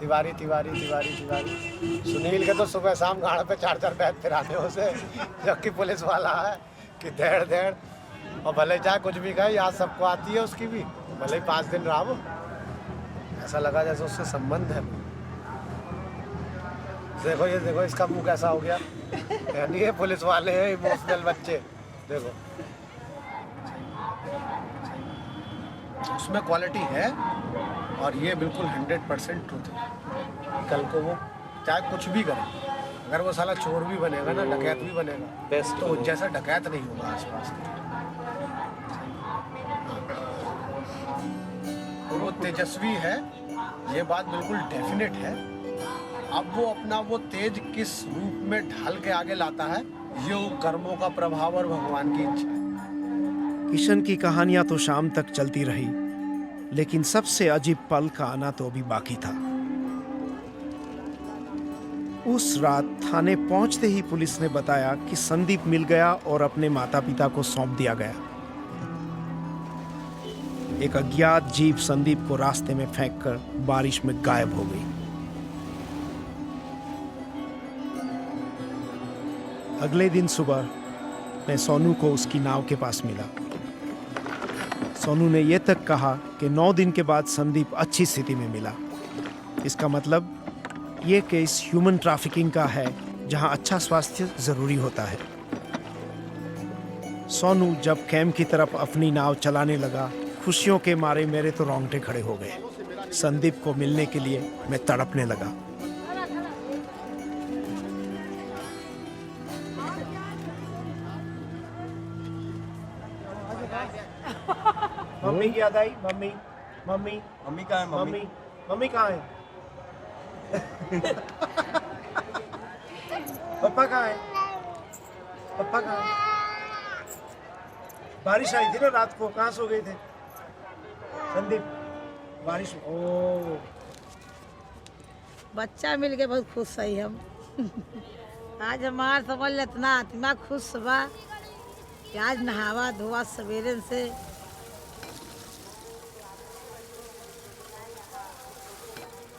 तिवारी तिवारी तिवारी तिवारी। सुनील के तो सुबह शाम गाड़ पे 4-4 बैग फिराने उसे, जबकि पुलिस वाला है कि देड़ देड़। और भले चाहे कुछ भी कहे, याद सबको आती है उसकी भी, भले ही 5 दिन रहा वो। ऐसा लगा जैसे उससे संबंध है। देखो ये देखो, इसका मुंह कैसा हो गया, यानी ये पुलिस वाले हैं इमोशनल बच्चे। देखो उसमें क्वालिटी है और ये बिल्कुल 100% ट्रूथ है। कल को वो चाहे कुछ भी करे, अगर वो साला चोर भी बनेगा ना, डकैत भी बनेगा, बेस्ट तो जैसा डकैत नहीं होगा आसपास। तो वो तेजस्वी है, ये बात बिल्कुल डेफिनेट है। अब वो अपना वो तेज किस रूप में ढाल के आगे लाता है, ये कर्मों का प्रभाव और भगवान की इच्छा है। किशन की कहानियां तो शाम तक चलती रही, लेकिन सबसे अजीब पल का आना तो अभी बाकी था। उस रात थाने पहुंचते ही पुलिस ने बताया कि संदीप मिल गया और अपने माता पिता को सौंप दिया गया। एक अज्ञात जीप संदीप को रास्ते में फेंककर बारिश में गायब हो गई। अगले दिन सुबह मैं सोनू को उसकी नाव के पास मिला। सोनू ने यह तक कहा कि 9 दिन के बाद संदीप अच्छी स्थिति में मिला। इसका मतलब ये केस ह्यूमन ट्रैफिकिंग का है, जहां अच्छा स्वास्थ्य जरूरी होता है। सोनू जब कैंप की तरफ अपनी नाव चलाने लगा, खुशियों के मारे मेरे तो रोंगटे खड़े हो गए। संदीप को मिलने के लिए मैं तड़पने लगा। मम्मी की याद आई? मम्मी मम्मी मम्मी कहाँ है? मम्मी मम्मी कहाँ है? पापा कहाँ है? पापा कहाँ है? बारिश आई थी ना रात को, कहाँ सो गए थे संदीप? बारिश। ओ बच्चा मिल के बहुत खुश है हम। आज हमार समझ ले इतना दिमाग खुश बा कि आज नहावा धोवा सवेरे से।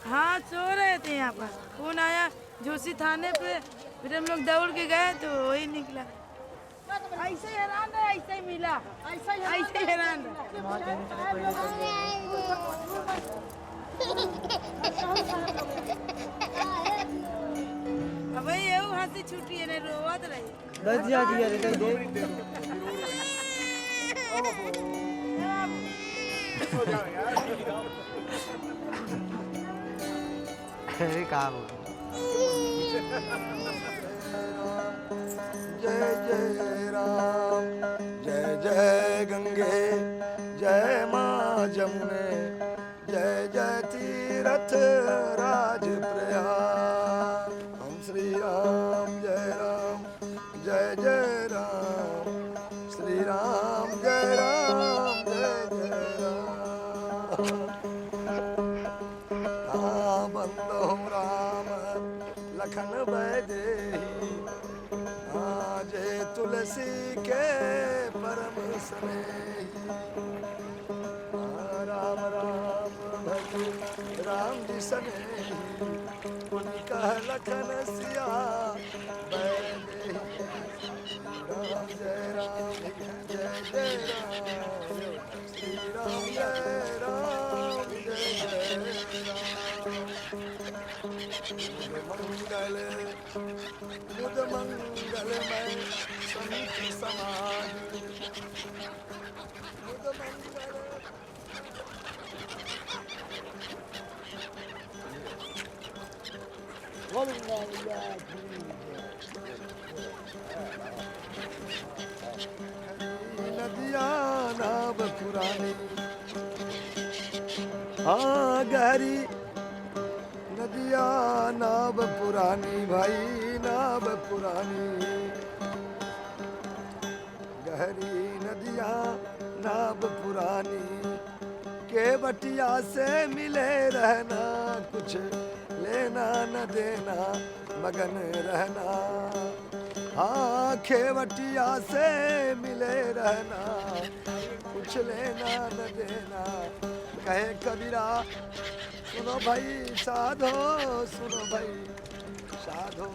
हाँ, सो रहे थे यहाँ पर, फोन आया जोशी थाने पे, फिर हम लोग दौड़ के गए तो वही निकला। ऐसे ही हैरान रहे, ऐसे ही मिला, ऐसे ही हैरान रहे। अब ये हंसी छुट्टी है, रोवत रही। अरे कहाँ हो? जय जय राम, जय जय गंगे, जय माँ जमुने, जय जय तीरथ राज प्रयाग। हम श्री राम जय राम, जय जय राम, श्री राम जय राम, जय जय राम। हाँ बंदो राम लखन बैदेही, हाँ जय तुलसी के परम स्नेही। हाँ राम राम भजो राम जी सनेही, उनका लखन सिया बैदेही। राम जय राम, जय जय राम, श्री राम जय राम, जय जय राम। मंगल मुद मंगलमय संत समाज, मुद मंगल। नदियाँ नाव पुरानी, हाँ गहरी नदियाँ नाव पुरानी, भाई नाव पुरानी। गहरी नदियाँ नाव पुरानी, केवटिया से मिले रहना, कुछ लेना न देना मगन रहना। हाँ केवटिया से मिले रहना, कुछ लेना न देना। कहे कबीरा सुनो भाई साधो, सुनो भाई साधो।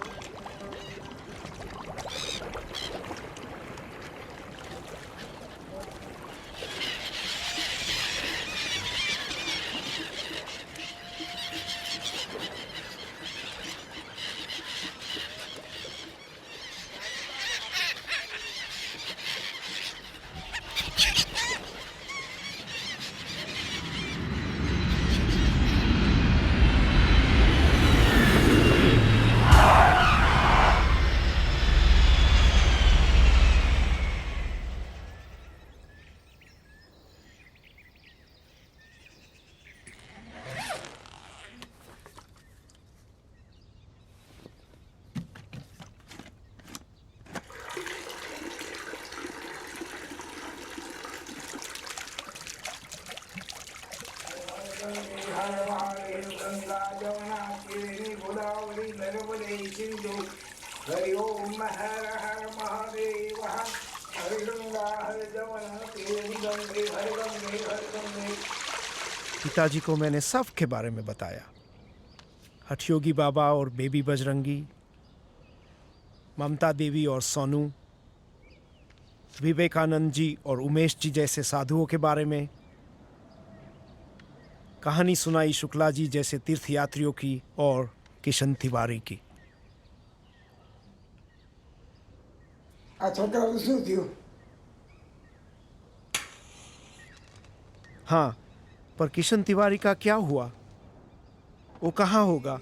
हरि ओम हर हर महादेव, हर गंगा हर जमुना तेरी गंगे हर गंगे हर गंगे। पिताजी को मैंने सब के बारे में बताया, हठयोगी बाबा और बेबी बजरंगी। ममता देवी और सोनू, विवेकानंद जी और उमेश जी जैसे साधुओं के बारे में, कहानी सुनाई शुक्ला जी जैसे तीर्थयात्रियों की और किशन तिवारी की। हाँ, पर किशन तिवारी का क्या हुआ? वो कहाँ होगा?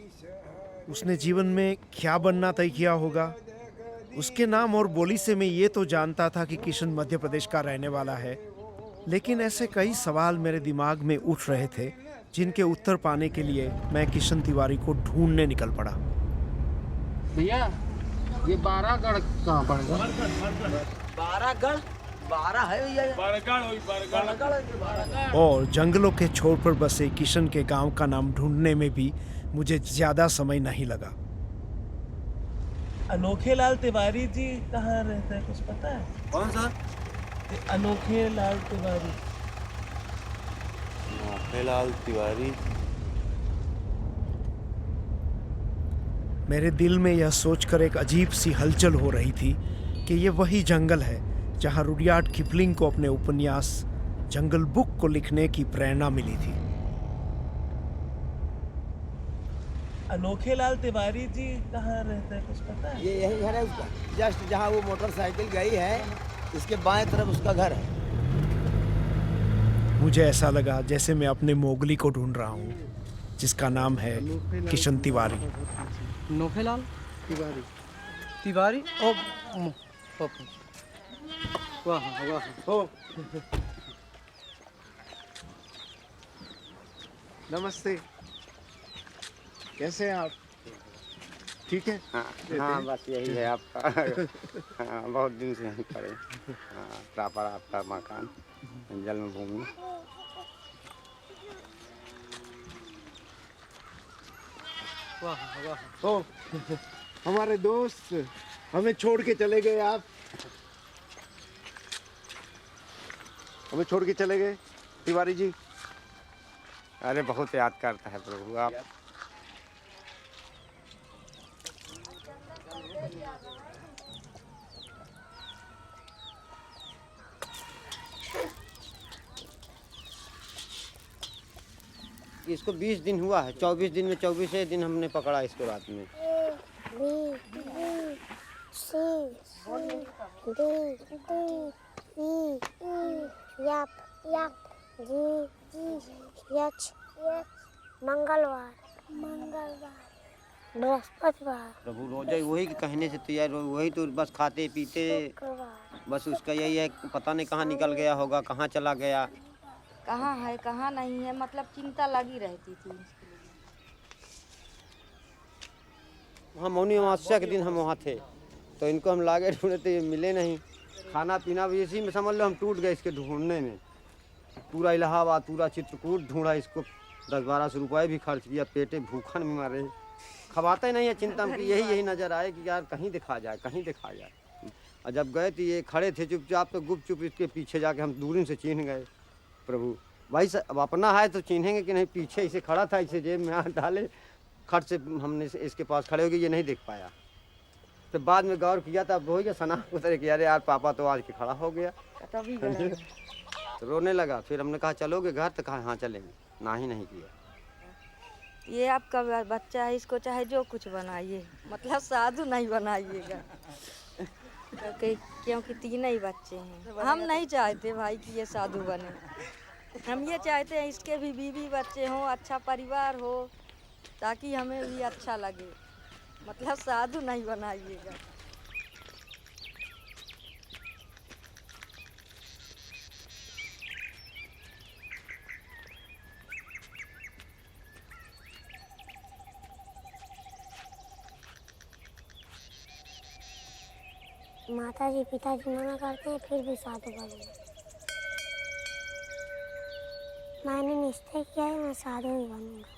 उसने जीवन में क्या बनना तय किया होगा? उसके नाम और बोली से मैं ये तो जानता था कि किशन मध्य प्रदेश का रहने वाला है, लेकिन ऐसे कई सवाल मेरे दिमाग में उठ रहे थे जिनके उत्तर पाने के लिए मैं किशन तिवारी को ढूंढने निकल पड़ा। भैया ये 12 गढ़ कहाँ पड़ गया? 12 गढ़ 12 है भैया। और जंगलों के छोर पर बसे किशन के गांव का नाम ढूंढने में भी मुझे ज्यादा समय नहीं लगा। अनोखे लाल तिवारी जी कहाँ रहते हैं, कुछ पता है? कौन सा? अनोखे लाल तिवारी। अनोखे लाल तिवारी। मेरे दिल में यह सोचकर एक अजीब सी हलचल हो रही थी कि ये वही जंगल है जहां रुडयार्ड किपलिंग को अपने उपन्यास जंगल बुक को लिखने की प्रेरणा मिली थी। अनोखे लाल तिवारी जी कहाँ रहते हैं, कुछ पता है? ये यही घर है उसका, जस्ट जहाँ वो मोटरसाइकिल गई है इसके बाएं तरफ उसका घर है। मुझे ऐसा लगा जैसे मैं अपने मोगली को ढूंढ रहा हूँ, जिसका नाम है किशन तिवारी। अनोखे लाल तिवारी। तिवारी ओ वाह वाह ओ। नमस्ते, कैसे हैं आप? ठीक है? हाँ बस यही है आपका। हाँ बहुत दिन से हम खड़े। हाँ प्रॉपर आपका मकान जन्मभूमि। वाह वाह ओ, हमारे दोस्त हमें छोड़ के चले गए। आप हमें छोड़ के चले गए तिवारी जी। अरे बहुत याद करता है प्रभु आप। इसको 20 दिन हुआ है, 24 दिन में 24 दिन हमने पकड़ा इसको रात में। मंगलवार बृहस्पतिवार। प्रभु रोजा वही के कहने से तैयार हो, वही तो बस खाते पीते, बस उसका यही है, पता नहीं कहाँ निकल गया होगा, कहाँ चला गया, कहाँ है कहाँ नहीं है, मतलब चिंता लगी रहती थी। वहाँ मौनी अमावस्या के दिन हम वहाँ थे तो इनको हम लागे ढूंढे तो ये मिले नहीं। खाना पीना भी इसी में समझ लो हम टूट गए इसके ढूंढने में। पूरा इलाहाबाद पूरा चित्रकूट ढूंढा, इसको 10-1200 रुपये भी खर्च किया, पेटे भूखन में मरे, खवाते नहीं है। चिंता में यही नज़र आए कि यार कहीं दिखा जाए, कहीं दिखा जाए। और जब गए तो ये खड़े थे चुपचाप, तो गुपचुप इसके पीछे जाके हम दूरी से चिन्ह गए। प्रभु भाई अब अपना है तो चिन्हेंगे कि नहीं, पीछे इसे खड़ा था, इसे जेब में हाथ डाले, खट से हमने इसके पास खड़े हो गए, ये नहीं देख पाया। तो बाद में गौर किया था, अब हो गया सना उतरे कि अरे यार पापा तो आज के खड़ा हो गया। तो रोने लगा। फिर हमने कहा चलोगे घर, तो कहा हाँ चलेंगे, ना ही नहीं किया। ये आपका बच्चा है, इसको चाहे जो कुछ बनाइए, मतलब साधु नहीं बनाइएगा। क्योंकि 3 ही बच्चे हैं। हम नहीं चाहते भाई कि ये साधु बने, हम ये चाहते हैं इसके भी बीवी बच्चे हों, अच्छा परिवार हो, ताकि हमें भी अच्छा लगे, मतलब साधु नहीं बनाइएगा। माताजी पिताजी मना करते हैं फिर भी साधु बनूंगा। मैंने निश्चय किया है मैं साधु ही बनूंगा।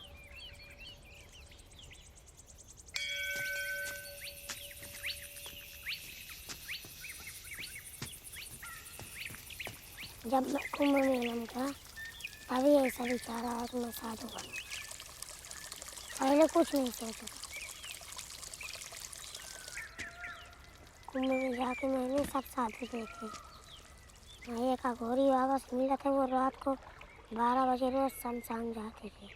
जब मैं कुंभ मेले में था तभी ऐसा विचार आया कि मैं साधु बनूं। पहले कुछ नहीं सोचा था। कुंभ में जाके मैंने सब साधु देखे। वहाँ एक अघोरी बाबा से मिला था, वो रात को 12 बजे रोज शमशान जाते थे,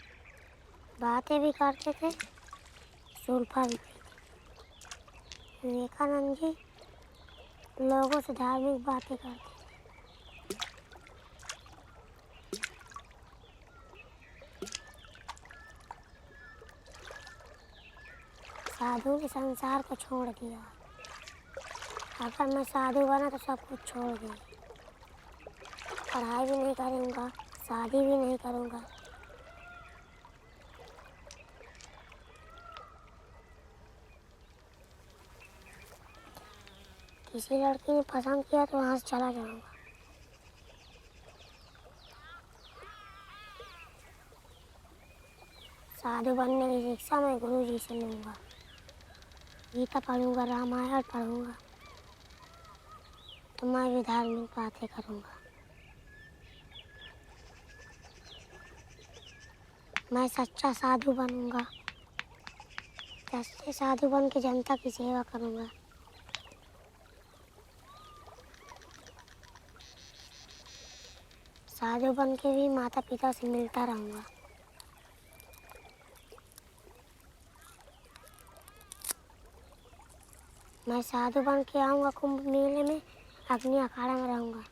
बातें भी करते थे, सुल्फा भी पीते। विवेकानंद जी लोगों से धार्मिक बातें करते थे। साधु ने संसार को छोड़ दिया। अगर मैं साधु बना तो सब कुछ छोड़ दूँ, पढ़ाई भी नहीं करूँगा, शादी भी नहीं करूँगा। किसी लड़की ने पसंद किया तो वहाँ से चला जाऊँगा। साधु बनने की शिक्षा मैं गुरुजी से लूँगा। गीता पढ़ूँगा, रामायण पढ़ूँगा, तो मैं भी धार्मिक बातें करूँगा। मैं सच्चा साधु बनूँगा, सच्चे साधु बन के जनता की सेवा करूँगा। साधु बन के भी माता पिता से मिलता रहूँगा। मैं साधु बन के आऊँगा कुंभ मेले में, अग्नि अखाड़ा में रहूँगा।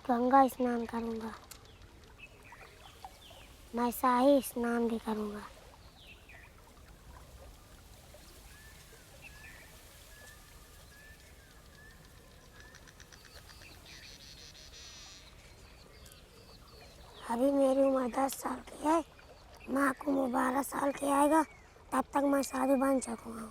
गंगा स्नान करूँगा, मैं शाही स्नान भी करूँगा। अभी मेरी उम्र 10 साल की है, माँ को 12 साल के आएगा, तब तक मैं साधु बन सकूँगा।